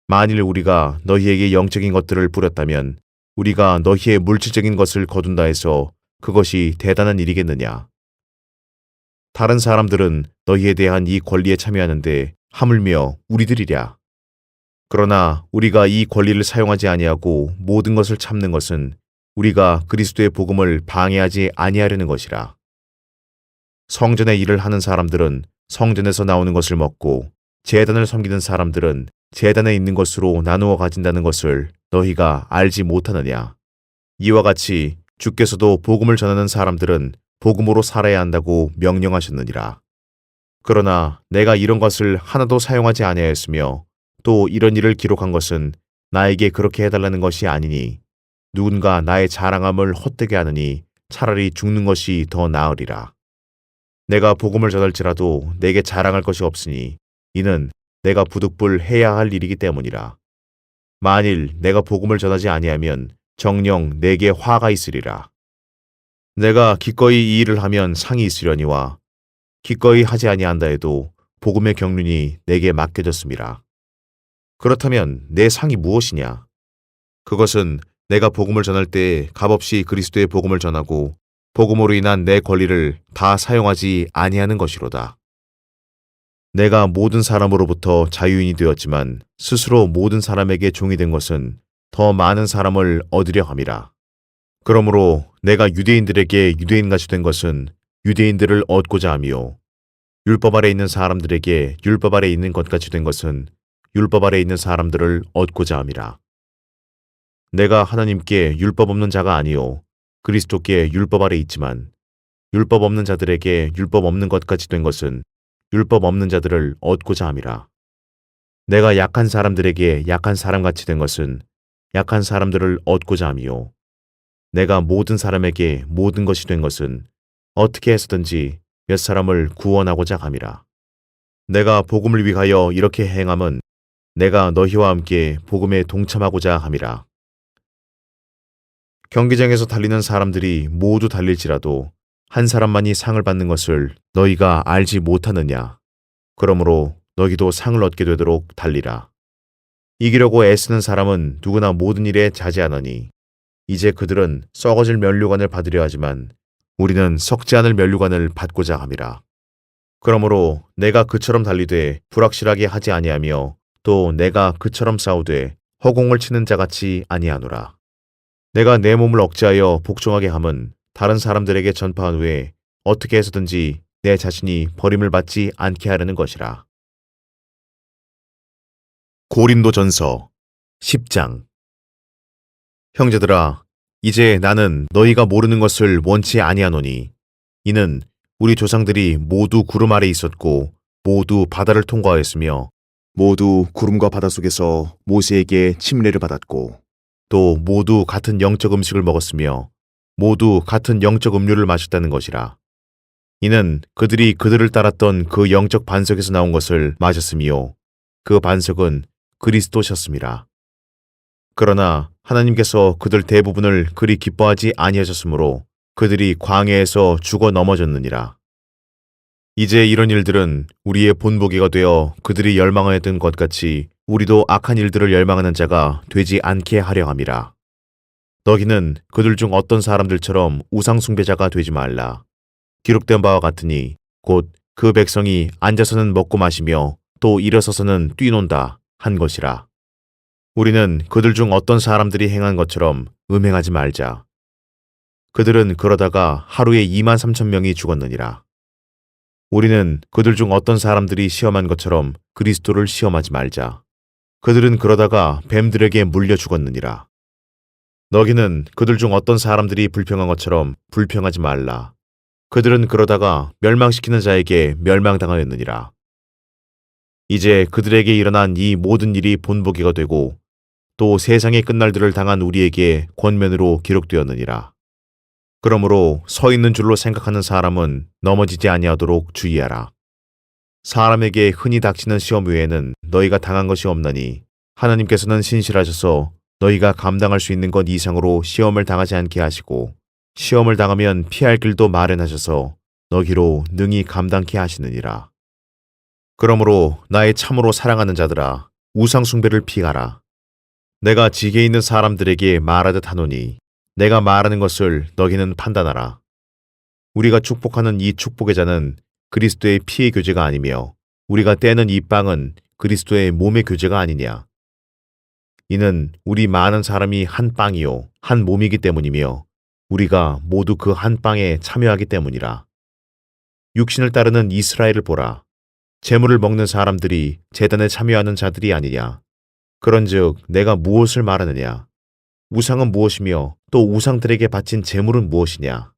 만일 우리가 너희에게 영적인 것들을 뿌렸다면 우리가 너희의 물질적인 것을 거둔다 해서 그것이 대단한 일이겠느냐? 다른 사람들은 너희에 대한 이 권리에 참여하는데 하물며 우리들이랴. 그러나 우리가 이 권리를 사용하지 아니하고 모든 것을 참는 것은 우리가 그리스도의 복음을 방해하지 아니하려는 것이라. 성전의 일을 하는 사람들은 성전에서 나오는 것을 먹고 제단을 섬기는 사람들은 제단에 있는 것으로 나누어 가진다는 것을 너희가 알지 못하느냐. 이와 같이 주께서도 복음을 전하는 사람들은 복음으로 살아야 한다고 명령하셨느니라. 그러나 내가 이런 것을 하나도 사용하지 아니하였으며 또 이런 일을 기록한 것은 나에게 그렇게 해달라는 것이 아니니 누군가 나의 자랑함을 헛되게 하느니 차라리 죽는 것이 더 나으리라. 내가 복음을 전할지라도 내게 자랑할 것이 없으니 이는 내가 부득불 해야 할 일이기 때문이라. 만일 내가 복음을 전하지 아니하면 정녕 내게 화가 있으리라. 내가 기꺼이 이 일을 하면 상이 있으려니와 기꺼이 하지 아니한다 해도 복음의 경륜이 내게 맡겨졌음이라. 그렇다면 내 상이 무엇이냐? 그것은 내가 복음을 전할 때 값없이 그리스도의 복음을 전하고 복음으로 인한 내 권리를 다 사용하지 아니하는 것이로다. 내가 모든 사람으로부터 자유인이 되었지만 스스로 모든 사람에게 종이 된 것은 더 많은 사람을 얻으려 함이라. 그러므로 내가 유대인들에게 유대인같이 된 것은 유대인들을 얻고자 하며 율법 아래 있는 사람들에게 율법 아래 있는 것같이 된 것은 율법 아래 있는 사람들을 얻고자 함이라. 내가 하나님께 율법 없는 자가 아니요 그리스도께 율법 아래 있지만 율법 없는 자들에게 율법 없는 것같이 된 것은 율법 없는 자들을 얻고자 함이라. 내가 약한 사람들에게 약한 사람같이 된 것은 약한 사람들을 얻고자 함이요 내가 모든 사람에게 모든 것이 된 것은 어떻게 해서든지 몇 사람을 구원하고자 함이라. 내가 복음을 위하여 이렇게 행함은 내가 너희와 함께 복음에 동참하고자 함이라. 경기장에서 달리는 사람들이 모두 달릴지라도 한 사람만이 상을 받는 것을 너희가 알지 못하느냐. 그러므로 너희도 상을 얻게 되도록 달리라. 이기려고 애쓰는 사람은 누구나 모든 일에 자제하느니 이제 그들은 썩어질 면류관을 받으려 하지만 우리는 썩지 않을 면류관을 받고자 함이라. 그러므로 내가 그처럼 달리되 불확실하게 하지 아니하며 또 내가 그처럼 싸우되 허공을 치는 자같이 아니하노라. 내가 내 몸을 억제하여 복종하게 함은 다른 사람들에게 전파한 후에 어떻게 해서든지 내 자신이 버림을 받지 않게 하려는 것이라. 고린도전서 10장. 형제들아, 이제 나는 너희가 모르는 것을 원치 아니하노니 이는 우리 조상들이 모두 구름 아래 있었고 모두 바다를 통과하였으며 모두 구름과 바다 속에서 모세에게 침례를 받았고 또 모두 같은 영적 음식을 먹었으며 모두 같은 영적 음료를 마셨다는 것이라. 이는 그들이 그들을 따랐던 그 영적 반석에서 나온 것을 마셨으며 그 반석은 그리스도셨음이라. 그러나 하나님께서 그들 대부분을 그리 기뻐하지 아니하셨으므로 그들이 광야에서 죽어 넘어졌느니라. 이제 이런 일들은 우리의 본보기가 되어 그들이 열망하였던 것 같이 우리도 악한 일들을 열망하는 자가 되지 않게 하려 함이라. 너희는 그들 중 어떤 사람들처럼 우상 숭배자가 되지 말라. 기록된 바와 같으니 곧 그 백성이 앉아서는 먹고 마시며 또 일어서서는 뛰논다 한 것이라. 우리는 그들 중 어떤 사람들이 행한 것처럼 음행하지 말자. 그들은 그러다가 하루에 23,000명이 죽었느니라. 우리는 그들 중 어떤 사람들이 시험한 것처럼 그리스도를 시험하지 말자. 그들은 그러다가 뱀들에게 물려 죽었느니라. 너희는 그들 중 어떤 사람들이 불평한 것처럼 불평하지 말라. 그들은 그러다가 멸망시키는 자에게 멸망당하였느니라. 이제 그들에게 일어난 이 모든 일이 본보기가 되고 또 세상의 끝날들을 당한 우리에게 권면으로 기록되었느니라. 그러므로 서 있는 줄로 생각하는 사람은 넘어지지 아니하도록 주의하라. 사람에게 흔히 닥치는 시험 외에는 너희가 당한 것이 없나니 하나님께서는 신실하셔서 너희가 감당할 수 있는 것 이상으로 시험을 당하지 않게 하시고 시험을 당하면 피할 길도 마련하셔서 너희로 능히 감당케 하시느니라. 그러므로 나의 참으로 사랑하는 자들아, 우상 숭배를 피하라. 내가 지게 있는 사람들에게 말하듯 하노니 내가 말하는 것을 너희는 판단하라. 우리가 축복하는 이 축복의 자는 그리스도의 피의 교제가 아니며 우리가 떼는 이 빵은 그리스도의 몸의 교제가 아니냐. 이는 우리 많은 사람이 한 빵이요 한 몸이기 때문이며 우리가 모두 그 한 빵에 참여하기 때문이라. 육신을 따르는 이스라엘을 보라. 제물을 먹는 사람들이 제단에 참여하는 자들이 아니냐. 그런즉 내가 무엇을 말하느냐. 우상은 무엇이며 또 우상들에게 바친 제물은 무엇이냐.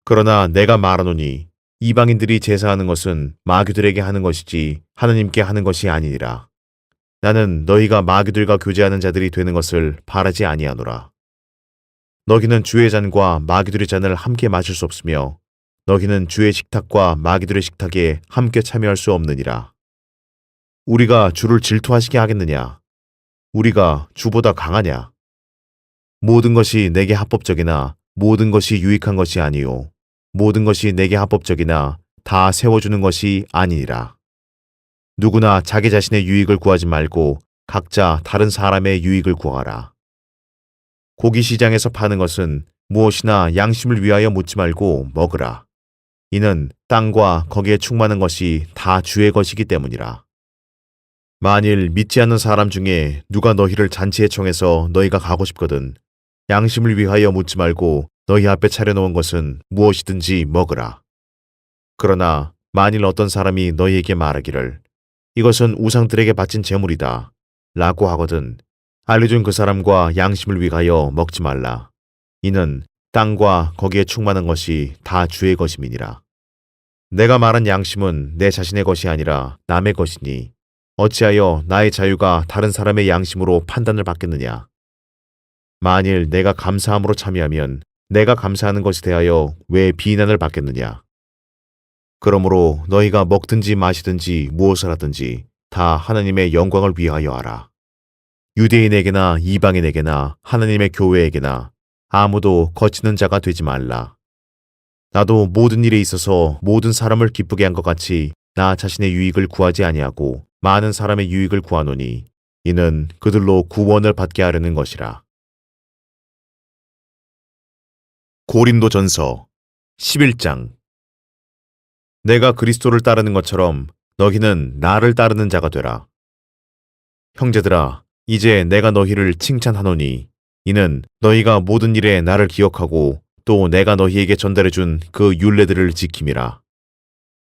그러나 내가 말하노니 이방인들이 제사하는 것은 마귀들에게 하는 것이지 하느님께 하는 것이 아니니라. 나는 너희가 마귀들과 교제하는 자들이 되는 것을 바라지 아니하노라. 너희는 주의 잔과 마귀들의 잔을 함께 마실 수 없으며 너희는 주의 식탁과 마귀들의 식탁에 함께 참여할 수 없느니라. 우리가 주를 질투하시게 하겠느냐? 우리가 주보다 강하냐? 모든 것이 내게 합법적이나 모든 것이 유익한 것이 아니요 모든 것이 내게 합법적이나 다 세워주는 것이 아니니라. 누구나 자기 자신의 유익을 구하지 말고 각자 다른 사람의 유익을 구하라. 고기 시장에서 파는 것은 무엇이나 양심을 위하여 묻지 말고 먹으라. 이는 땅과 거기에 충만한 것이 다 주의 것이기 때문이라. 만일 믿지 않는 사람 중에 누가 너희를 잔치에 청해서 너희가 가고 싶거든 양심을 위하여 묻지 말고 너희 앞에 차려놓은 것은 무엇이든지 먹으라. 그러나 만일 어떤 사람이 너희에게 말하기를 이것은 우상들에게 바친 제물이다 라고 하거든 알려준 그 사람과 양심을 위하여 먹지 말라. 이는 땅과 거기에 충만한 것이 다 주의 것임이니라. 내가 말한 양심은 내 자신의 것이 아니라 남의 것이니 어찌하여 나의 자유가 다른 사람의 양심으로 판단을 받겠느냐. 만일 내가 감사함으로 참여하면 내가 감사하는 것에 대하여 왜 비난을 받겠느냐. 그러므로 너희가 먹든지 마시든지 무엇을 하든지 다 하나님의 영광을 위하여 하라. 유대인에게나 이방인에게나 하나님의 교회에게나 아무도 거치는 자가 되지 말라. 나도 모든 일에 있어서 모든 사람을 기쁘게 한 것 같이 나 자신의 유익을 구하지 아니하고 많은 사람의 유익을 구하노니 이는 그들로 구원을 받게 하려는 것이라. 고린도전서 11장. 내가 그리스도를 따르는 것처럼 너희는 나를 따르는 자가 되라. 형제들아, 이제 내가 너희를 칭찬하노니 이는 너희가 모든 일에 나를 기억하고 또 내가 너희에게 전달해준 그 율례들을 지킴이라.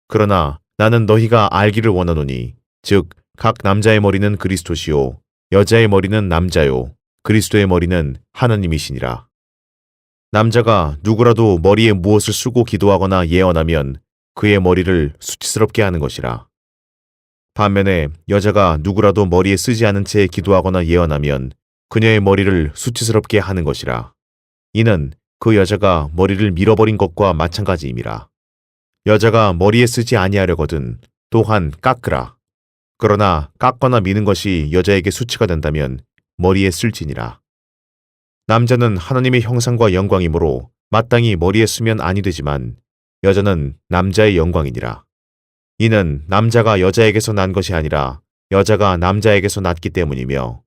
그러나 나는 너희가 알기를 원하노니 즉 각 남자의 머리는 그리스도시요 여자의 머리는 남자요 그리스도의 머리는 하나님이시니라. 남자가 누구라도 머리에 무엇을 쓰고 기도하거나 예언하면 그의 머리를 수치스럽게 하는 것이라. 반면에 여자가 누구라도 머리에 쓰지 않은 채 기도하거나 예언하면 그녀의 머리를 수치스럽게 하는 것이라. 이는 그 여자가 머리를 밀어버린 것과 마찬가지임이라. 여자가 머리에 쓰지 아니하려거든 또한 깎으라. 그러나 깎거나 미는 것이 여자에게 수치가 된다면 머리에 쓸지니라. 남자는 하나님의 형상과 영광이므로 마땅히 머리에 쓰면 아니 되지만 여자는 남자의 영광이니라. 이는 남자가 여자에게서 난 것이 아니라 여자가 남자에게서 났기 때문이며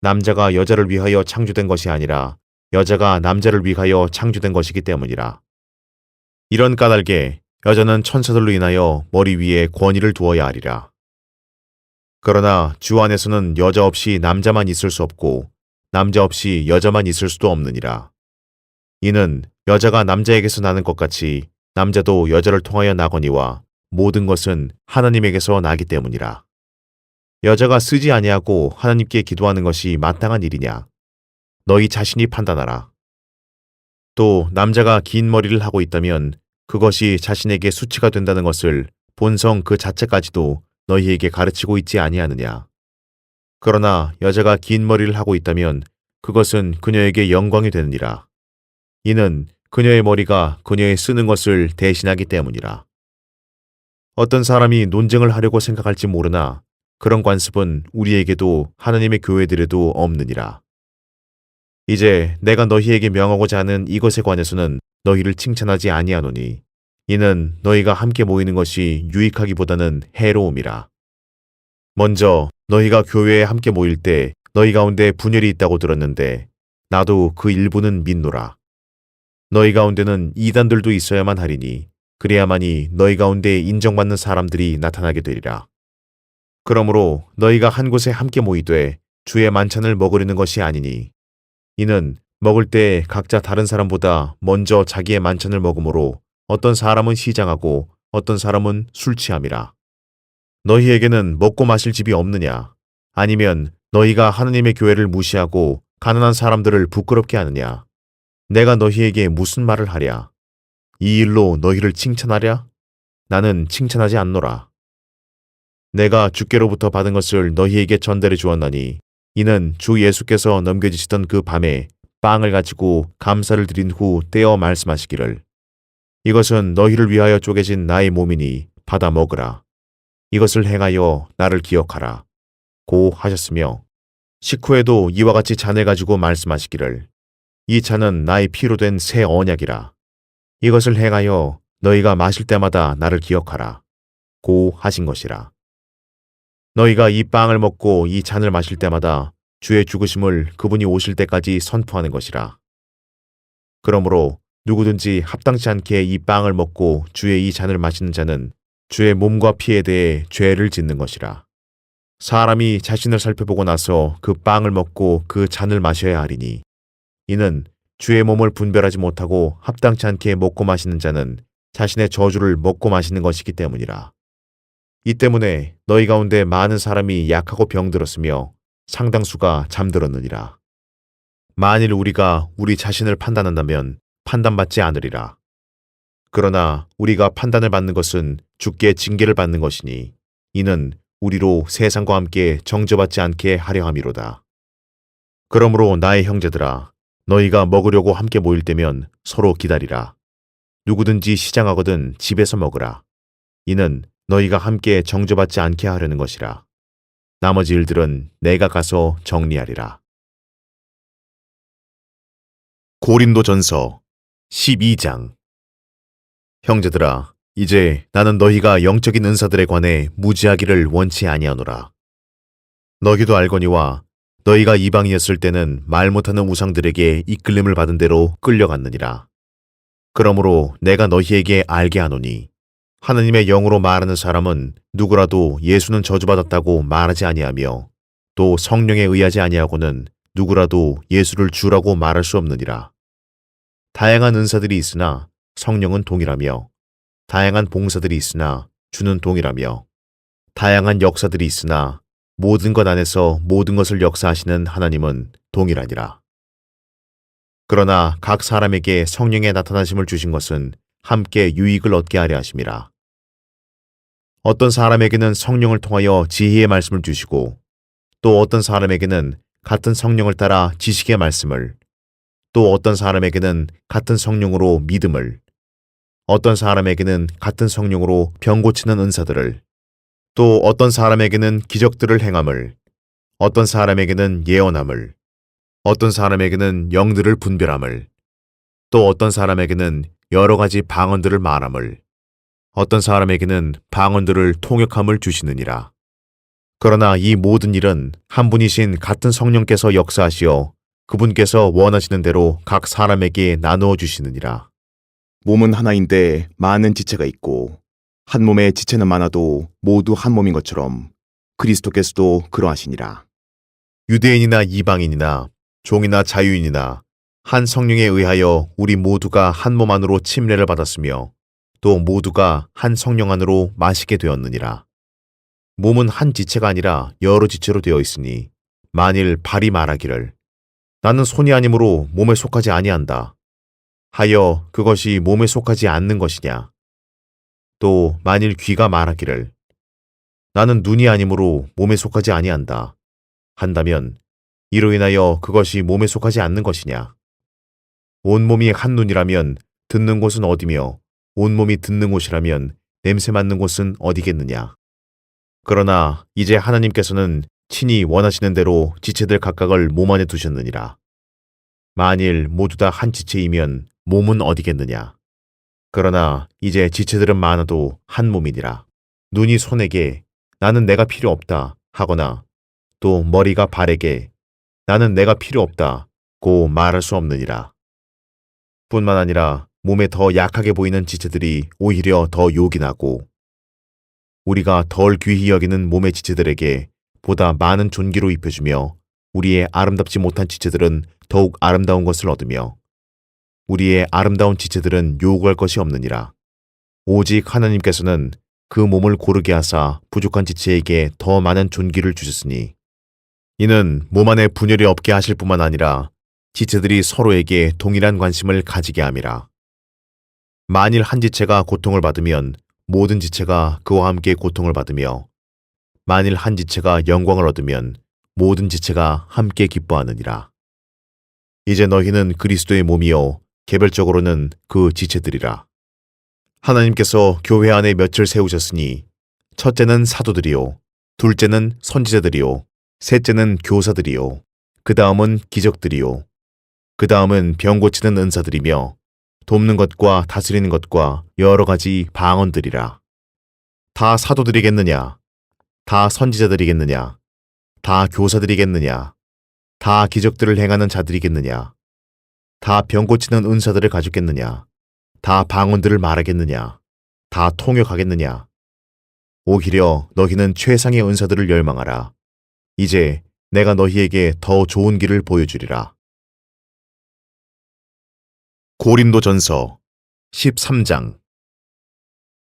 남자가 여자를 위하여 창조된 것이 아니라 여자가 남자를 위하여 창조된 것이기 때문이라. 이런 까닭에 여자는 천사들로 인하여 머리 위에 권위를 두어야 하리라. 그러나 주 안에서는 여자 없이 남자만 있을 수 없고 남자 없이 여자만 있을 수도 없느니라. 이는 여자가 남자에게서 나는 것 같이 남자도 여자를 통하여 나거니와 모든 것은 하나님에게서 나기 때문이라. 여자가 쓰지 아니하고 하나님께 기도하는 것이 마땅한 일이냐? 너희 자신이 판단하라. 또 남자가 긴 머리를 하고 있다면 그것이 자신에게 수치가 된다는 것을 본성 그 자체까지도 너희에게 가르치고 있지 아니하느냐. 그러나 여자가 긴 머리를 하고 있다면 그것은 그녀에게 영광이 되느니라. 이는 그녀의 머리가 그녀의 쓰는 것을 대신하기 때문이라. 어떤 사람이 논쟁을 하려고 생각할지 모르나 그런 관습은 우리에게도 하나님의 교회들에도 없느니라. 이제 내가 너희에게 명하고자 하는 이것에 관해서는 너희를 칭찬하지 아니하노니 이는 너희가 함께 모이는 것이 유익하기보다는 해로움이라. 먼저 너희가 교회에 함께 모일 때 너희 가운데 분열이 있다고 들었는데 나도 그 일부는 믿노라. 너희 가운데는 이단들도 있어야만 하리니 그래야만이 너희 가운데 인정받는 사람들이 나타나게 되리라. 그러므로 너희가 한 곳에 함께 모이되 주의 만찬을 먹으려는 것이 아니니 이는 먹을 때 각자 다른 사람보다 먼저 자기의 만찬을 먹으므로 어떤 사람은 시장하고 어떤 사람은 술 취함이라. 너희에게는 먹고 마실 집이 없느냐? 아니면 너희가 하느님의 교회를 무시하고 가난한 사람들을 부끄럽게 하느냐? 내가 너희에게 무슨 말을 하랴? 이 일로 너희를 칭찬하랴? 나는 칭찬하지 않노라. 내가 주께로부터 받은 것을 너희에게 전달해 주었나니 이는 주 예수께서 넘겨주시던 그 밤에 빵을 가지고 감사를 드린 후 떼어 말씀하시기를 이것은 너희를 위하여 쪼개진 나의 몸이니 받아 먹으라. 이것을 행하여 나를 기억하라. 고 하셨으며 식후에도 이와 같이 잔을 가지고 말씀하시기를 이 잔은 나의 피로 된 새 언약이라. 이것을 행하여 너희가 마실 때마다 나를 기억하라. 고 하신 것이라. 너희가 이 빵을 먹고 이 잔을 마실 때마다 주의 죽으심을 그분이 오실 때까지 선포하는 것이라. 그러므로 누구든지 합당치 않게 이 빵을 먹고 주의 이 잔을 마시는 자는 주의 몸과 피에 대해 죄를 짓는 것이라. 사람이 자신을 살펴보고 나서 그 빵을 먹고 그 잔을 마셔야 하리니 이는 주의 몸을 분별하지 못하고 합당치 않게 먹고 마시는 자는 자신의 저주를 먹고 마시는 것이기 때문이라. 이 때문에 너희 가운데 많은 사람이 약하고 병들었으며 상당수가 잠들었느니라. 만일 우리가 우리 자신을 판단한다면 판단받지 않으리라. 그러나 우리가 판단을 받는 것은 주께 징계를 받는 것이니 이는 우리로 세상과 함께 정죄받지 않게 하려 함이로다. 그러므로 나의 형제들아 너희가 먹으려고 함께 모일 때면 서로 기다리라. 누구든지 시장하거든 집에서 먹으라. 이는 너희가 함께 정죄받지 않게 하려는 것이라. 나머지 일들은 내가 가서 정리하리라. 고린도전서 12장. 형제들아, 이제 나는 너희가 영적인 은사들에 관해 무지하기를 원치 아니하노라. 너희도 알거니와 너희가 이방이었을 때는 말 못하는 우상들에게 이끌림을 받은 대로 끌려갔느니라. 그러므로 내가 너희에게 알게 하노니 하느님의 영으로 말하는 사람은 누구라도 예수는 저주받았다고 말하지 아니하며 또 성령에 의하지 아니하고는 누구라도 예수를 주라고 말할 수 없느니라. 다양한 은사들이 있으나 성령은 동일하며 다양한 봉사들이 있으나 주는 동일하며 다양한 역사들이 있으나 모든 것 안에서 모든 것을 역사하시는 하나님은 동일하니라. 그러나 각 사람에게 성령의 나타나심을 주신 것은 함께 유익을 얻게 하려 하심이라. 어떤 사람에게는 성령을 통하여 지혜의 말씀을 주시고 또 어떤 사람에게는 같은 성령을 따라 지식의 말씀을 또 어떤 사람에게는 같은 성령으로 믿음을 어떤 사람에게는 같은 성령으로 병 고치는 은사들을 또 어떤 사람에게는 기적들을 행함을 어떤 사람에게는 예언함을 어떤 사람에게는 영들을 분별함을 또 어떤 사람에게는 여러 가지 방언들을 말함을 어떤 사람에게는 방언들을 통역함을 주시느니라. 그러나 이 모든 일은 한 분이신 같은 성령께서 역사하시어 그분께서 원하시는 대로 각 사람에게 나누어 주시느니라. 몸은 하나인데 많은 지체가 있고 한 몸에 지체는 많아도 모두 한 몸인 것처럼 그리스도께서도 그러하시니라. 유대인이나 이방인이나 종이나 자유인이나 한 성령에 의하여 우리 모두가 한 몸 안으로 침례를 받았으며 또 모두가 한 성령 안으로 마시게 되었느니라. 몸은 한 지체가 아니라 여러 지체로 되어 있으니 만일 발이 말하기를 나는 손이 아니므로 몸에 속하지 아니한다 하여 그것이 몸에 속하지 않는 것이냐. 또 만일 귀가 말하기를 나는 눈이 아니므로 몸에 속하지 아니한다 한다면 이로 인하여 그것이 몸에 속하지 않는 것이냐. 온몸이 한 눈이라면 듣는 곳은 어디며 온몸이 듣는 곳이라면 냄새 맡는 곳은 어디겠느냐. 그러나 이제 하나님께서는 친히 원하시는 대로 지체들 각각을 몸 안에 두셨느니라. 만일 모두 다 한 지체이면 몸은 어디겠느냐. 그러나 이제 지체들은 많아도 한 몸이니라. 눈이 손에게 나는 내가 필요 없다 하거나 또 머리가 발에게 나는 내가 필요 없다 고 말할 수 없느니라. 뿐만 아니라 몸에 더 약하게 보이는 지체들이 오히려 더 요긴하고 우리가 덜 귀히 여기는 몸의 지체들에게 보다 많은 존귀로 입혀주며 우리의 아름답지 못한 지체들은 더욱 아름다운 것을 얻으며 우리의 아름다운 지체들은 요구할 것이 없느니라. 오직 하나님께서는 그 몸을 고르게 하사 부족한 지체에게 더 많은 존귀를 주셨으니 이는 몸 안에 분열이 없게 하실 뿐만 아니라 지체들이 서로에게 동일한 관심을 가지게 함이라. 만일 한 지체가 고통을 받으면 모든 지체가 그와 함께 고통을 받으며 만일 한 지체가 영광을 얻으면 모든 지체가 함께 기뻐하느니라. 이제 너희는 그리스도의 몸이요 개별적으로는 그 지체들이라. 하나님께서 교회 안에 몇을 세우셨으니 첫째는 사도들이요 둘째는 선지자들이요 셋째는 교사들이요 그 다음은 기적들이요 그 다음은 병 고치는 은사들이며 돕는 것과 다스리는 것과 여러 가지 방언들이라. 다 사도들이겠느냐? 다 선지자들이겠느냐? 다 교사들이겠느냐? 다 기적들을 행하는 자들이겠느냐? 다 병 고치는 은사들을 가졌겠느냐? 다 방언들을 말하겠느냐? 다 통역하겠느냐? 오히려 너희는 최상의 은사들을 열망하라. 이제 내가 너희에게 더 좋은 길을 보여주리라. 고린도전서 13장.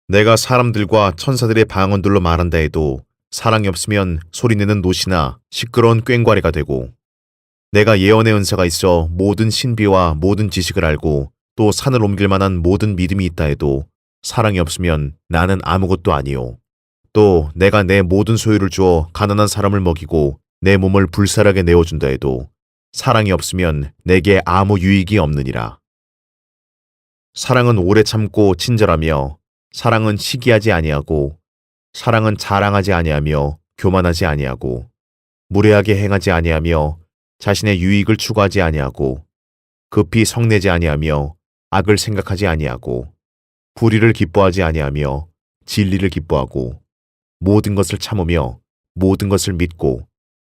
내가 사람들과 천사들의 방언들로 말한다 해도 사랑이 없으면 소리내는 노시나 시끄러운 꽹과리가 되고 내가 예언의 은사가 있어 모든 신비와 모든 지식을 알고 또 산을 옮길 만한 모든 믿음이 있다 해도 사랑이 없으면 나는 아무것도 아니요. 또 내가 내 모든 소유를 주어 가난한 사람을 먹이고 내 몸을 불살하게 내어준다 해도 사랑이 없으면 내게 아무 유익이 없느니라. 사랑은 오래 참고 친절하며 사랑은 시기하지 아니하고 사랑은 자랑하지 아니하며 교만하지 아니하고 무례하게 행하지 아니하며 자신의 유익을 추구하지 아니하고 급히 성내지 아니하며 악을 생각하지 아니하고 불의를 기뻐하지 아니하며 진리를 기뻐하고 모든 것을 참으며 모든 것을 믿고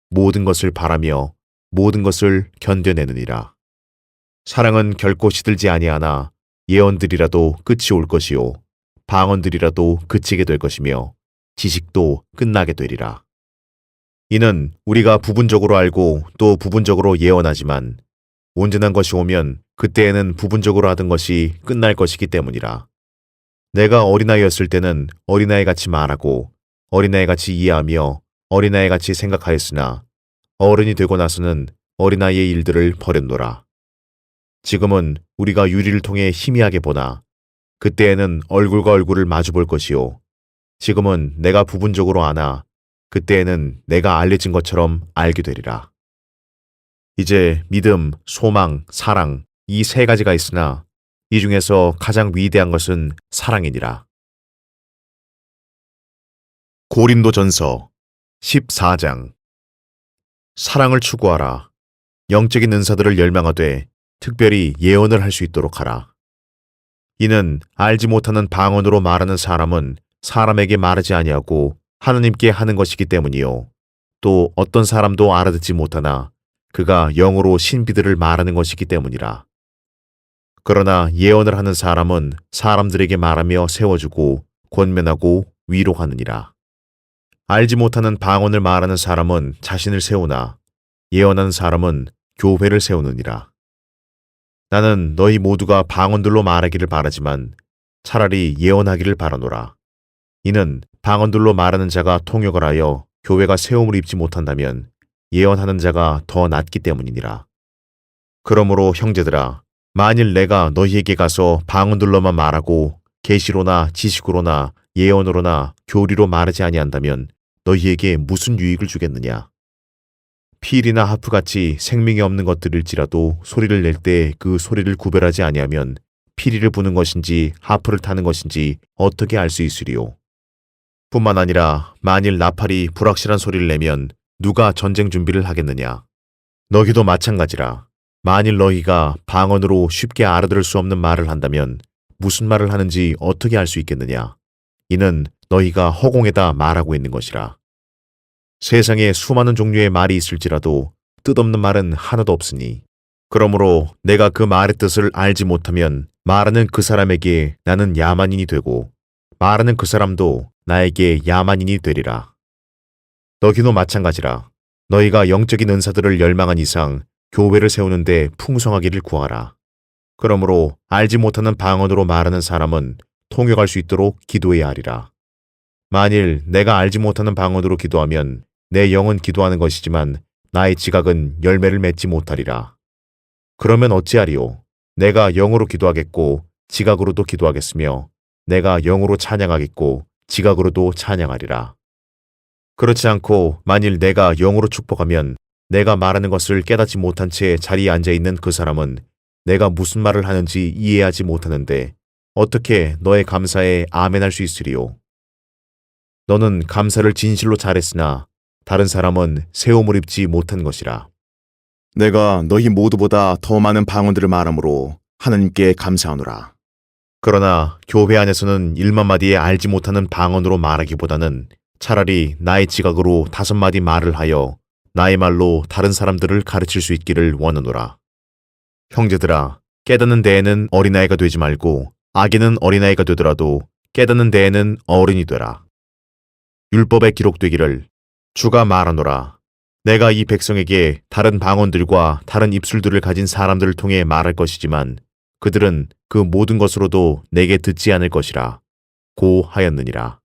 모든 것을 바라며 모든 것을 견뎌내느니라. 사랑은 결코 시들지 아니하나 예언들이라도 끝이 올 것이요 방언들이라도 그치게 될 것이며 지식도 끝나게 되리라. 이는 우리가 부분적으로 알고 또 부분적으로 예언하지만 온전한 것이 오면 그때에는 부분적으로 하던 것이 끝날 것이기 때문이라. 내가 어린아이였을 때는 어린아이같이 말하고 어린아이같이 이해하며 어린아이같이 생각하였으나 어른이 되고 나서는 어린아이의 일들을 버렸노라. 지금은 우리가 유리를 통해 희미하게 보나 그때에는 얼굴과 얼굴을 마주 볼 것이요 지금은 내가 부분적으로 아나 그때에는 내가 알려진 것처럼 알게 되리라. 이제 믿음, 소망, 사랑 이 세 가지가 있으나 이 중에서 가장 위대한 것은 사랑이니라. 고린도전서 14장. 사랑을 추구하라. 영적인 은사들을 열망하되 특별히 예언을 할 수 있도록 하라. 이는 알지 못하는 방언으로 말하는 사람은 사람에게 말하지 아니하고 하나님께 하는 것이기 때문이요. 또 어떤 사람도 알아듣지 못하나 그가 영으로 신비들을 말하는 것이기 때문이라. 그러나 예언을 하는 사람은 사람들에게 말하며 세워주고 권면하고 위로하느니라. 알지 못하는 방언을 말하는 사람은 자신을 세우나 예언하는 사람은 교회를 세우느니라. 나는 너희 모두가 방언들로 말하기를 바라지만 차라리 예언하기를 바라노라. 이는 방언들로 말하는 자가 통역을 하여 교회가 세움을 입지 못한다면 예언하는 자가 더 낫기 때문이니라. 그러므로 형제들아, 만일 내가 너희에게 가서 방언들로만 말하고 계시로나 지식으로나 예언으로나 교리로 말하지 아니한다면 너희에게 무슨 유익을 주겠느냐? 필이나 하프같이 생명이 없는 것들일지라도 소리를 낼 때 그 소리를 구별하지 아니하면 피리를 부는 것인지 하프를 타는 것인지 어떻게 알 수 있으리요? 뿐만 아니라 만일 나팔이 불확실한 소리를 내면 누가 전쟁 준비를 하겠느냐? 너희도 마찬가지라. 만일 너희가 방언으로 쉽게 알아들을 수 없는 말을 한다면 무슨 말을 하는지 어떻게 알 수 있겠느냐? 이는 너희가 허공에다 말하고 있는 것이라. 세상에 수많은 종류의 말이 있을지라도 뜻없는 말은 하나도 없으니 그러므로 내가 그 말의 뜻을 알지 못하면 말하는 그 사람에게 나는 야만인이 되고 말하는 그 사람도 나에게 야만인이 되리라. 너희도 마찬가지라. 너희가 영적인 은사들을 열망한 이상 교회를 세우는데 풍성하기를 구하라. 그러므로 알지 못하는 방언으로 말하는 사람은 통역할 수 있도록 기도해야 하리라. 만일 내가 알지 못하는 방언으로 기도하면 내 영은 기도하는 것이지만 나의 지각은 열매를 맺지 못하리라. 그러면 어찌하리요? 내가 영으로 기도하겠고 지각으로도 기도하겠으며 내가 영으로 찬양하겠고 지각으로도 찬양하리라. 그렇지 않고 만일 내가 영으로 축복하면 내가 말하는 것을 깨닫지 못한 채 자리에 앉아 있는 그 사람은 내가 무슨 말을 하는지 이해하지 못하는데 어떻게 너의 감사에 아멘할 수 있으리요? 너는 감사를 진실로 잘했으나 다른 사람은 새 옷을 입지 못한 것이라. 내가 너희 모두보다 더 많은 방언들을 말함으로 하나님께 감사하노라. 그러나 교회 안에서는 1만 마디에 알지 못하는 방언으로 말하기보다는 차라리 나의 지각으로 5마디 말을 하여 나의 말로 다른 사람들을 가르칠 수 있기를 원하노라. 형제들아, 깨닫는 데에는 어린아이가 되지 말고 악에는 어린아이가 되더라도 깨닫는 데에는 어른이 되라. 율법에 기록되기를 주가 말하노라. 내가 이 백성에게 다른 방언들과 다른 입술들을 가진 사람들을 통해 말할 것이지만 그들은 그 모든 것으로도 내게 듣지 않을 것이라 고 하였느니라.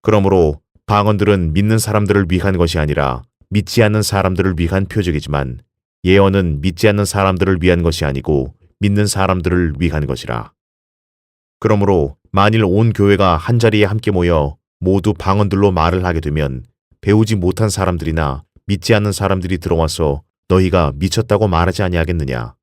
그러므로 방언들은 믿는 사람들을 위한 것이 아니라 믿지 않는 사람들을 위한 표적이지만 예언은 믿지 않는 사람들을 위한 것이 아니고 믿는 사람들을 위한 것이라. 그러므로 만일 온 교회가 한자리에 함께 모여 모두 방언들로 말을 하게 되면 배우지 못한 사람들이나 믿지 않는 사람들이 들어와서 너희가 미쳤다고 말하지 아니하겠느냐.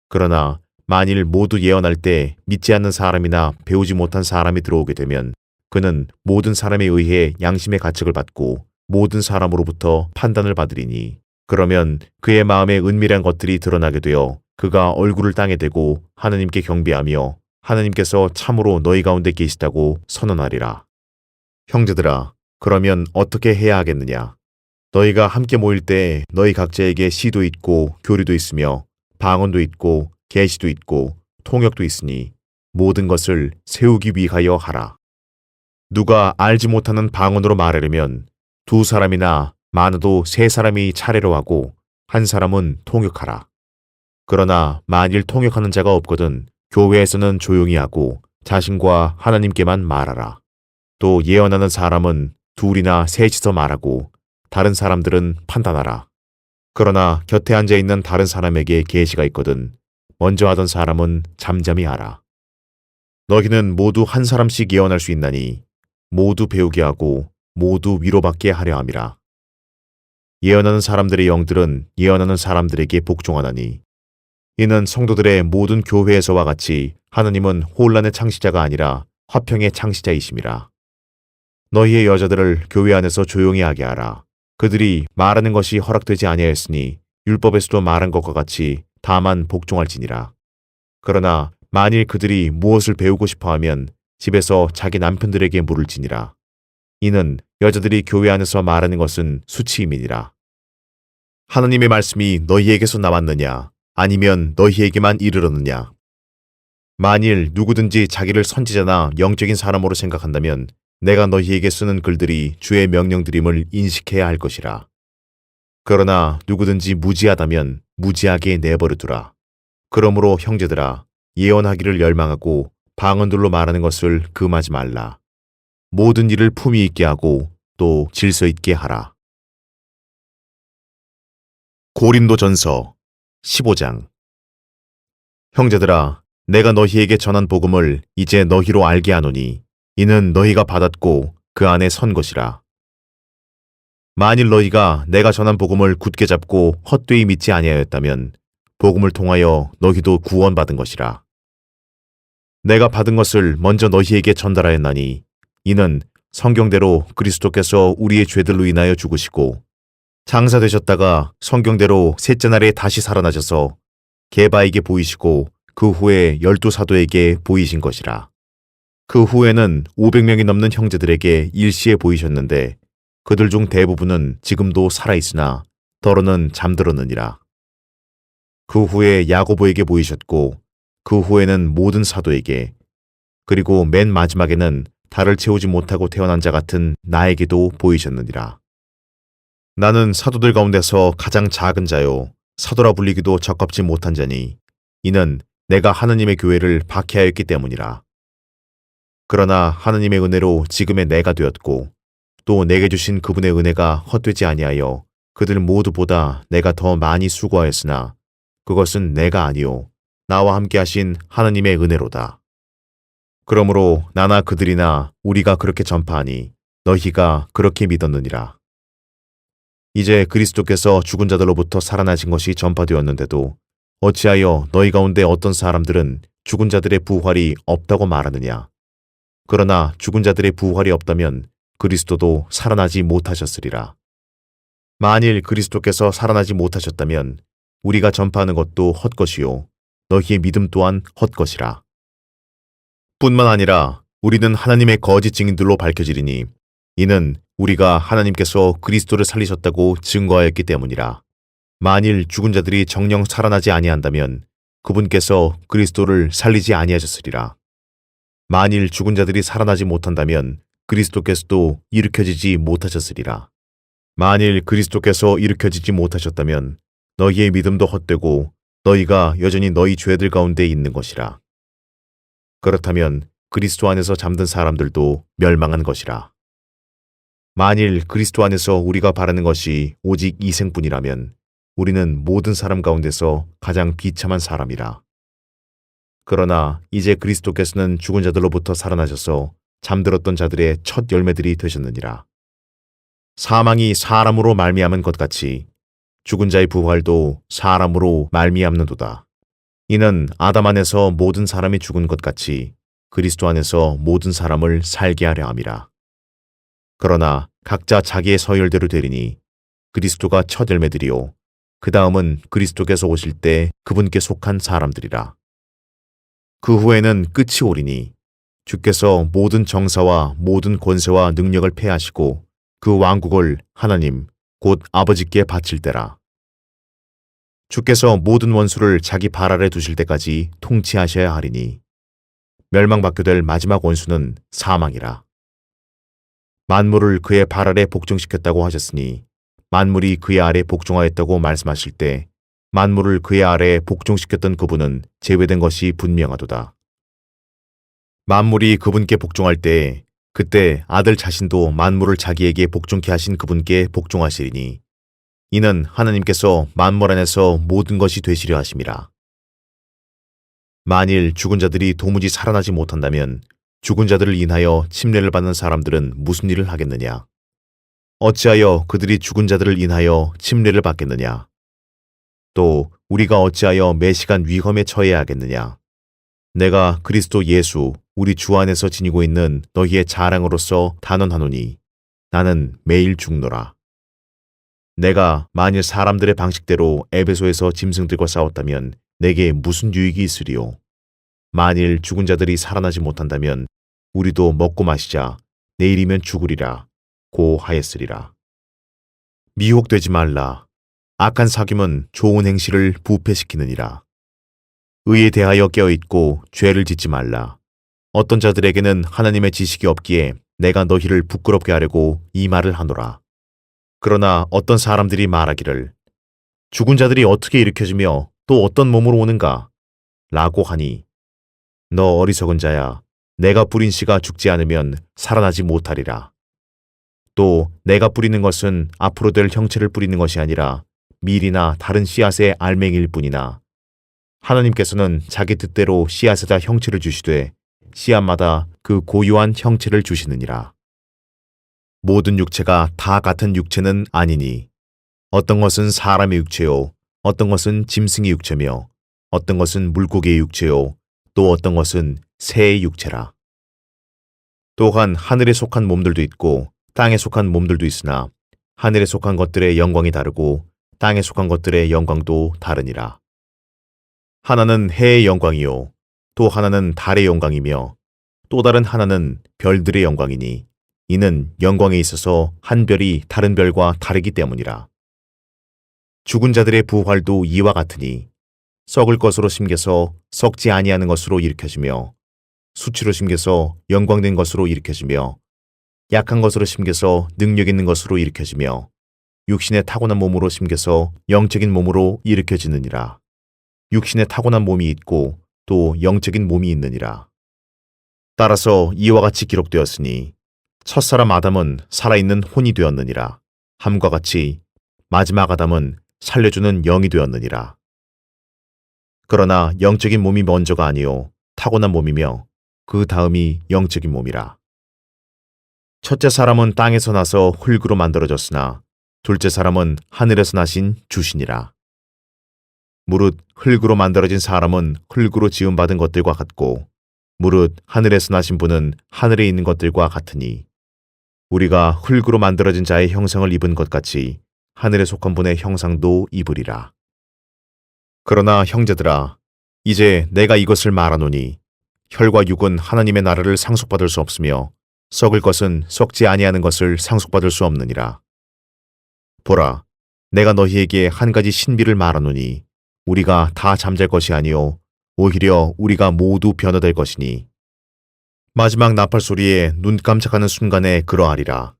그러나 만일 모두 예언할 때 믿지 않는 사람이나 배우지 못한 사람이 들어오게 되면 그는 모든 사람에 의해 양심의 가책을 받고 모든 사람으로부터 판단을 받으리니 그러면 그의 마음에 은밀한 것들이 드러나게 되어 그가 얼굴을 땅에 대고 하나님께 경배하며 하나님께서 참으로 너희 가운데 계시다고 선언하리라. 형제들아, 그러면 어떻게 해야 하겠느냐? 너희가 함께 모일 때 너희 각자에게 시도 있고 교리도 있으며 방언도 있고 계시도 있고 통역도 있으니 모든 것을 세우기 위하여 하라. 누가 알지 못하는 방언으로 말하려면 2사람이나 많아도 3사람이 차례로 하고 1사람은 통역하라. 그러나 만일 통역하는 자가 없거든 교회에서는 조용히 하고 자신과 하나님께만 말하라. 또 예언하는 사람은 2이나 3이서 말하고 다른 사람들은 판단하라. 그러나 곁에 앉아 있는 다른 사람에게 계시가 있거든 먼저 하던 사람은 잠잠히 하라. 너희는 모두 1사람씩 예언할 수 있나니 모두 배우게 하고 모두 위로받게 하려 함이라. 예언하는 사람들의 영들은 예언하는 사람들에게 복종하나니 이는 성도들의 모든 교회에서와 같이 하나님은 혼란의 창시자가 아니라 화평의 창시자이심이라. 너희의 여자들을 교회 안에서 조용히 하게 하라. 그들이 말하는 것이 허락되지 아니하였으니 율법에서도 말한 것과 같이 다만 복종할지니라. 그러나 만일 그들이 무엇을 배우고 싶어하면 집에서 자기 남편들에게 물을지니라. 이는 여자들이 교회 안에서 말하는 것은 수치임이니라. 하나님의 말씀이 너희에게서 나왔느냐 아니면 너희에게만 이르렀느냐. 만일 누구든지 자기를 선지자나 영적인 사람으로 생각한다면 내가 너희에게 쓰는 글들이 주의 명령들임을 인식해야 할 것이라. 그러나 누구든지 무지하다면 무지하게 내버려 두라. 그러므로 형제들아, 예언하기를 열망하고 방언들로 말하는 것을 금하지 말라. 모든 일을 품위 있게 하고 또 질서 있게 하라. 고린도전서 15장. 형제들아, 내가 너희에게 전한 복음을 이제 너희로 알게 하노니 이는 너희가 받았고 그 안에 선 것이라. 만일 너희가 내가 전한 복음을 굳게 잡고 헛되이 믿지 아니하였다면 복음을 통하여 너희도 구원받은 것이라. 내가 받은 것을 먼저 너희에게 전달하였나니 이는 성경대로 그리스도께서 우리의 죄들로 인하여 죽으시고 장사되셨다가 성경대로 셋째 날에 다시 살아나셔서 게바에게 보이시고 그 후에 12사도에게 보이신 것이라. 그 후에는 500명이 넘는 형제들에게 일시에 보이셨는데 그들 중 대부분은 지금도 살아있으나 더러는 잠들었느니라. 그 후에 야고보에게 보이셨고 그 후에는 모든 사도에게, 그리고 맨 마지막에는 달을 채우지 못하고 태어난 자 같은 나에게도 보이셨느니라. 나는 사도들 가운데서 가장 작은 자요, 사도라 불리기도 적합지 못한 자니, 이는 내가 하느님의 교회를 박해하였기 때문이라. 그러나 하느님의 은혜로 지금의 내가 되었고, 또 내게 주신 그분의 은혜가 헛되지 아니하여 그들 모두보다 내가 더 많이 수고하였으나 그것은 내가 아니요 나와 함께 하신 하느님의 은혜로다. 그러므로 나나 그들이나 우리가 그렇게 전파하니 너희가 그렇게 믿었느니라. 이제 그리스도께서 죽은 자들로부터 살아나신 것이 전파되었는데도 어찌하여 너희 가운데 어떤 사람들은 죽은 자들의 부활이 없다고 말하느냐. 그러나 죽은 자들의 부활이 없다면 그리스도도 살아나지 못하셨으리라. 만일 그리스도께서 살아나지 못하셨다면 우리가 전파하는 것도 헛것이요 너희의 믿음 또한 헛것이라. 뿐만 아니라 우리는 하나님의 거짓 증인들로 밝혀지리니 이는 우리가 하나님께서 그리스도를 살리셨다고 증거하였기 때문이라. 만일 죽은 자들이 정녕 살아나지 아니한다면 그분께서 그리스도를 살리지 아니하셨으리라. 만일 죽은 자들이 살아나지 못한다면 그리스도께서도 일으켜지지 못하셨으리라. 만일 그리스도께서 일으켜지지 못하셨다면 너희의 믿음도 헛되고 너희가 여전히 너희 죄들 가운데 있는 것이라. 그렇다면 그리스도 안에서 잠든 사람들도 멸망한 것이라. 만일 그리스도 안에서 우리가 바라는 것이 오직 이 생뿐이라면 우리는 모든 사람 가운데서 가장 비참한 사람이라. 그러나 이제 그리스도께서는 죽은 자들로부터 살아나셔서 잠들었던 자들의 첫 열매들이 되셨느니라. 사망이 사람으로 말미암은 것 같이 죽은 자의 부활도 사람으로 말미암는도다. 이는 아담 안에서 모든 사람이 죽은 것 같이 그리스도 안에서 모든 사람을 살게 하려 함이라. 그러나 각자 자기의 서열대로 되리니 그리스도가 첫 열매들이요 그 다음은 그리스도께서 오실 때 그분께 속한 사람들이라. 그 후에는 끝이 오리니 주께서 모든 정사와 모든 권세와 능력을 패하시고 그 왕국을 하나님 곧 아버지께 바칠 때라. 주께서 모든 원수를 자기 발 아래 두실 때까지 통치하셔야 하리니 멸망받게 될 마지막 원수는 사망이라. 만물을 그의 발 아래 복종시켰다고 하셨으니 만물이 그의 아래 복종하였다고 말씀하실 때 만물을 그의 아래에 복종시켰던 그분은 제외된 것이 분명하도다. 만물이 그분께 복종할 때 그때 아들 자신도 만물을 자기에게 복종케 하신 그분께 복종하시리니 이는 하나님께서 만물 안에서 모든 것이 되시려 하심이라. 만일 죽은 자들이 도무지 살아나지 못한다면 죽은 자들을 인하여 침례를 받는 사람들은 무슨 일을 하겠느냐? 어찌하여 그들이 죽은 자들을 인하여 침례를 받겠느냐? 또 우리가 어찌하여 매시간 위험에 처해야 하겠느냐? 내가 그리스도 예수 우리 주 안에서 지니고 있는 너희의 자랑으로서 단언하노니 나는 매일 죽노라. 내가 만일 사람들의 방식대로 에베소에서 짐승들과 싸웠다면 내게 무슨 유익이 있으리요? 만일 죽은 자들이 살아나지 못한다면 우리도 먹고 마시자 내일이면 죽으리라 고 하였으리라. 미혹되지 말라. 악한 사귐은 좋은 행실을 부패시키느니라. 의에 대하여 깨어있고 죄를 짓지 말라. 어떤 자들에게는 하나님의 지식이 없기에 내가 너희를 부끄럽게 하려고 이 말을 하노라. 그러나 어떤 사람들이 말하기를 죽은 자들이 어떻게 일으켜지며 또 어떤 몸으로 오는가? 라고 하니 너 어리석은 자야. 내가 뿌린 씨가 죽지 않으면 살아나지 못하리라. 또 내가 뿌리는 것은 앞으로 될 형체를 뿌리는 것이 아니라 밀이나 다른 씨앗의 알맹이일 뿐이나 하나님께서는 자기 뜻대로 씨앗에다 형체를 주시되 씨앗마다 그 고유한 형체를 주시느니라. 모든 육체가 다 같은 육체는 아니니 어떤 것은 사람의 육체요 어떤 것은 짐승의 육체며 어떤 것은 물고기의 육체요 또 어떤 것은 새의 육체라. 또한 하늘에 속한 몸들도 있고 땅에 속한 몸들도 있으나 하늘에 속한 것들의 영광이 다르고 땅에 속한 것들의 영광도 다르니라. 하나는 해의 영광이요 또 하나는 달의 영광이며 또 다른 하나는 별들의 영광이니 이는 영광에 있어서 한 별이 다른 별과 다르기 때문이라. 죽은 자들의 부활도 이와 같으니 썩을 것으로 심겨서 썩지 아니하는 것으로 일으켜지며 수치로 심겨서 영광된 것으로 일으켜지며 약한 것으로 심겨서 능력 있는 것으로 일으켜지며 육신의 타고난 몸으로 심겨서 영적인 몸으로 일으켜지느니라. 육신의 타고난 몸이 있고 또 영적인 몸이 있느니라. 따라서 이와 같이 기록되었으니 첫사람 아담은 살아있는 혼이 되었느니라. 함과 같이 마지막 아담은 살려주는 영이 되었느니라. 그러나 영적인 몸이 먼저가 아니요 타고난 몸이며 그 다음이 영적인 몸이라. 첫째 사람은 땅에서 나서 흙으로 만들어졌으나 둘째 사람은 하늘에서 나신 주시니라. 무릇 흙으로 만들어진 사람은 흙으로 지음받은 것들과 같고 무릇 하늘에서 나신 분은 하늘에 있는 것들과 같으니 우리가 흙으로 만들어진 자의 형상을 입은 것 같이 하늘에 속한 분의 형상도 입으리라. 그러나 형제들아, 이제 내가 이것을 말하노니 혈과 육은 하나님의 나라를 상속받을 수 없으며 썩을 것은 썩지 아니하는 것을 상속받을 수 없느니라. 보라, 내가 너희에게 한 가지 신비를 말하노니 우리가 다 잠잘 것이 아니요 오히려 우리가 모두 변화될 것이니 마지막 나팔 소리에 눈 깜짝하는 순간에 그러하리라.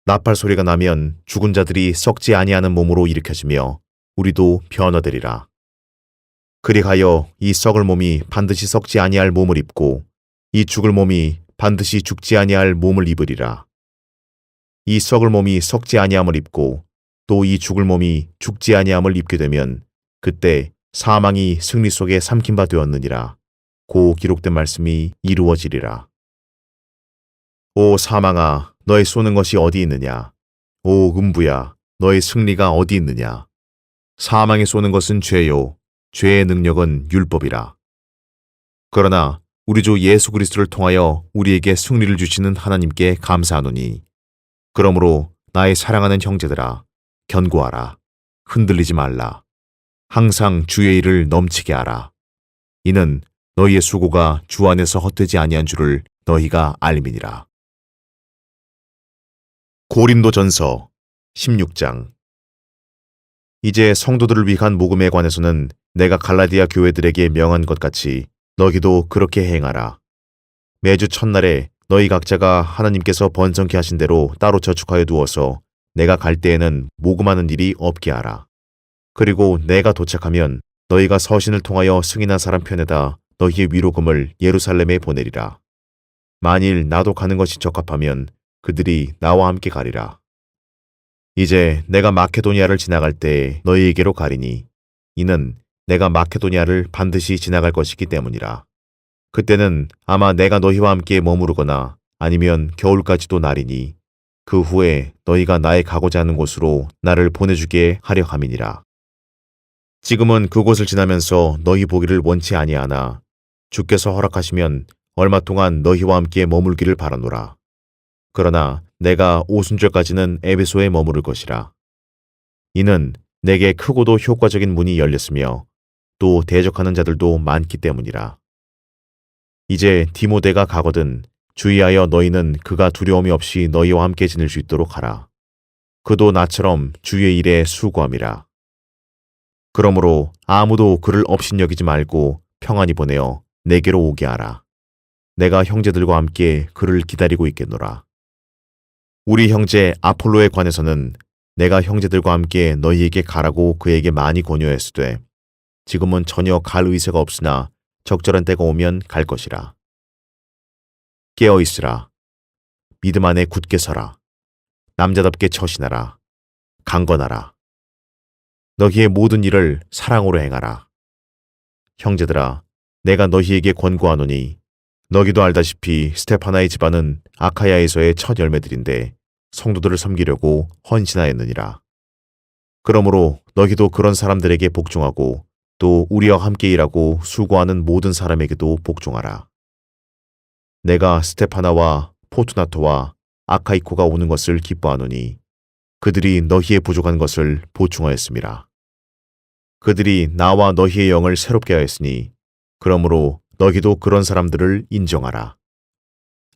나팔 소리가 나면 죽은 자들이 썩지 아니하는 몸으로 일으켜지며 우리도 변화되리라. 그리하여 이 썩을 몸이 반드시 썩지 아니할 몸을 입고 이 죽을 몸이 반드시 죽지 아니할 몸을 입으리라. 이 썩을 몸이 썩지 아니함을 입고 또 이 죽을 몸이 죽지 아니함을 입게 되면 그때 사망이 승리 속에 삼킨 바 되었느니라. 고 기록된 말씀이 이루어지리라. 오 사망아, 너의 쏘는 것이 어디 있느냐? 오 음부야, 너의 승리가 어디 있느냐? 사망에 쏘는 것은 죄요, 죄의 능력은 율법이라. 그러나 우리 주 예수 그리스도를 통하여 우리에게 승리를 주시는 하나님께 감사하노니 그러므로 나의 사랑하는 형제들아, 견고하라. 흔들리지 말라. 항상 주의 일을 넘치게 하라. 이는 너희의 수고가 주 안에서 헛되지 아니한 줄을 너희가 알미니라. 고린도전서 16장. 이제 성도들을 위한 복음에 관해서는 내가 갈라디아 교회들에게 명한 것 같이 너희도 그렇게 행하라. 매주 첫날에 너희 각자가 하나님께서 번성케 하신 대로 따로 저축하여 두어서 내가 갈 때에는 모금하는 일이 없게 하라. 그리고 내가 도착하면 너희가 서신을 통하여 승인한 사람 편에다 너희의 위로금을 예루살렘에 보내리라. 만일 나도 가는 것이 적합하면 그들이 나와 함께 가리라. 이제 내가 마케도니아를 지나갈 때 너희에게로 가리니 이는 내가 마케도니아를 반드시 지나갈 것이기 때문이라. 그때는 아마 내가 너희와 함께 머무르거나 아니면 겨울까지도 나리니 그 후에 너희가 나의 가고자 하는 곳으로 나를 보내주게 하려 함이니라. 지금은 그곳을 지나면서 너희 보기를 원치 아니하나 주께서 허락하시면 얼마 동안 너희와 함께 머물기를 바라노라. 그러나 내가 오순절까지는 에베소에 머무를 것이라. 이는 내게 크고도 효과적인 문이 열렸으며 또 대적하는 자들도 많기 때문이라. 이제 디모데가 가거든 주의하여 너희는 그가 두려움이 없이 너희와 함께 지낼 수 있도록 하라. 그도 나처럼 주의 일에 수고함이라. 그러므로 아무도 그를 업신여기지 말고 평안히 보내어 내게로 오게 하라. 내가 형제들과 함께 그를 기다리고 있겠노라. 우리 형제 아폴로에 관해서는 내가 형제들과 함께 너희에게 가라고 그에게 많이 권유했으되 지금은 전혀 갈 의사가 없으나 적절한 때가 오면 갈 것이라. 깨어 있으라. 믿음 안에 굳게 서라. 남자답게 처신하라. 강건하라. 너희의 모든 일을 사랑으로 행하라. 형제들아, 내가 너희에게 권고하노니 너희도 알다시피 스테파나의 집안은 아카야에서의 첫 열매들인데 성도들을 섬기려고 헌신하였느니라. 그러므로 너희도 그런 사람들에게 복종하고 또 우리와 함께 일하고 수고하는 모든 사람에게도 복종하라. 내가 스테파나와 포투나토와 아카이코가 오는 것을 기뻐하노니 그들이 너희의 부족한 것을 보충하였음이라. 그들이 나와 너희의 영을 새롭게 하였으니 그러므로 너희도 그런 사람들을 인정하라.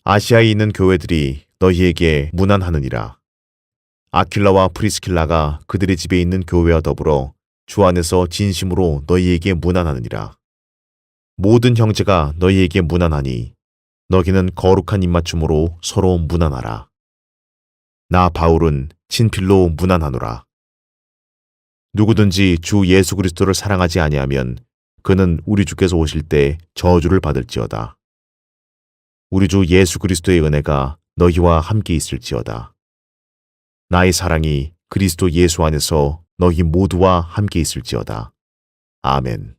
아시아에 있는 교회들이 너희에게 문안하느니라. 아킬라와 프리스킬라가 그들의 집에 있는 교회와 더불어 주 안에서 진심으로 너희에게 문안하느니라. 모든 형제가 너희에게 문안하니 너희는 거룩한 입맞춤으로 서로 문안하라. 나 바울은 친필로 문안하노라. 누구든지 주 예수 그리스도를 사랑하지 아니하면 그는 우리 주께서 오실 때 저주를 받을지어다. 우리 주 예수 그리스도의 은혜가 너희와 함께 있을지어다. 나의 사랑이 그리스도 예수 안에서 너희 모두와 함께 있을지어다. 아멘.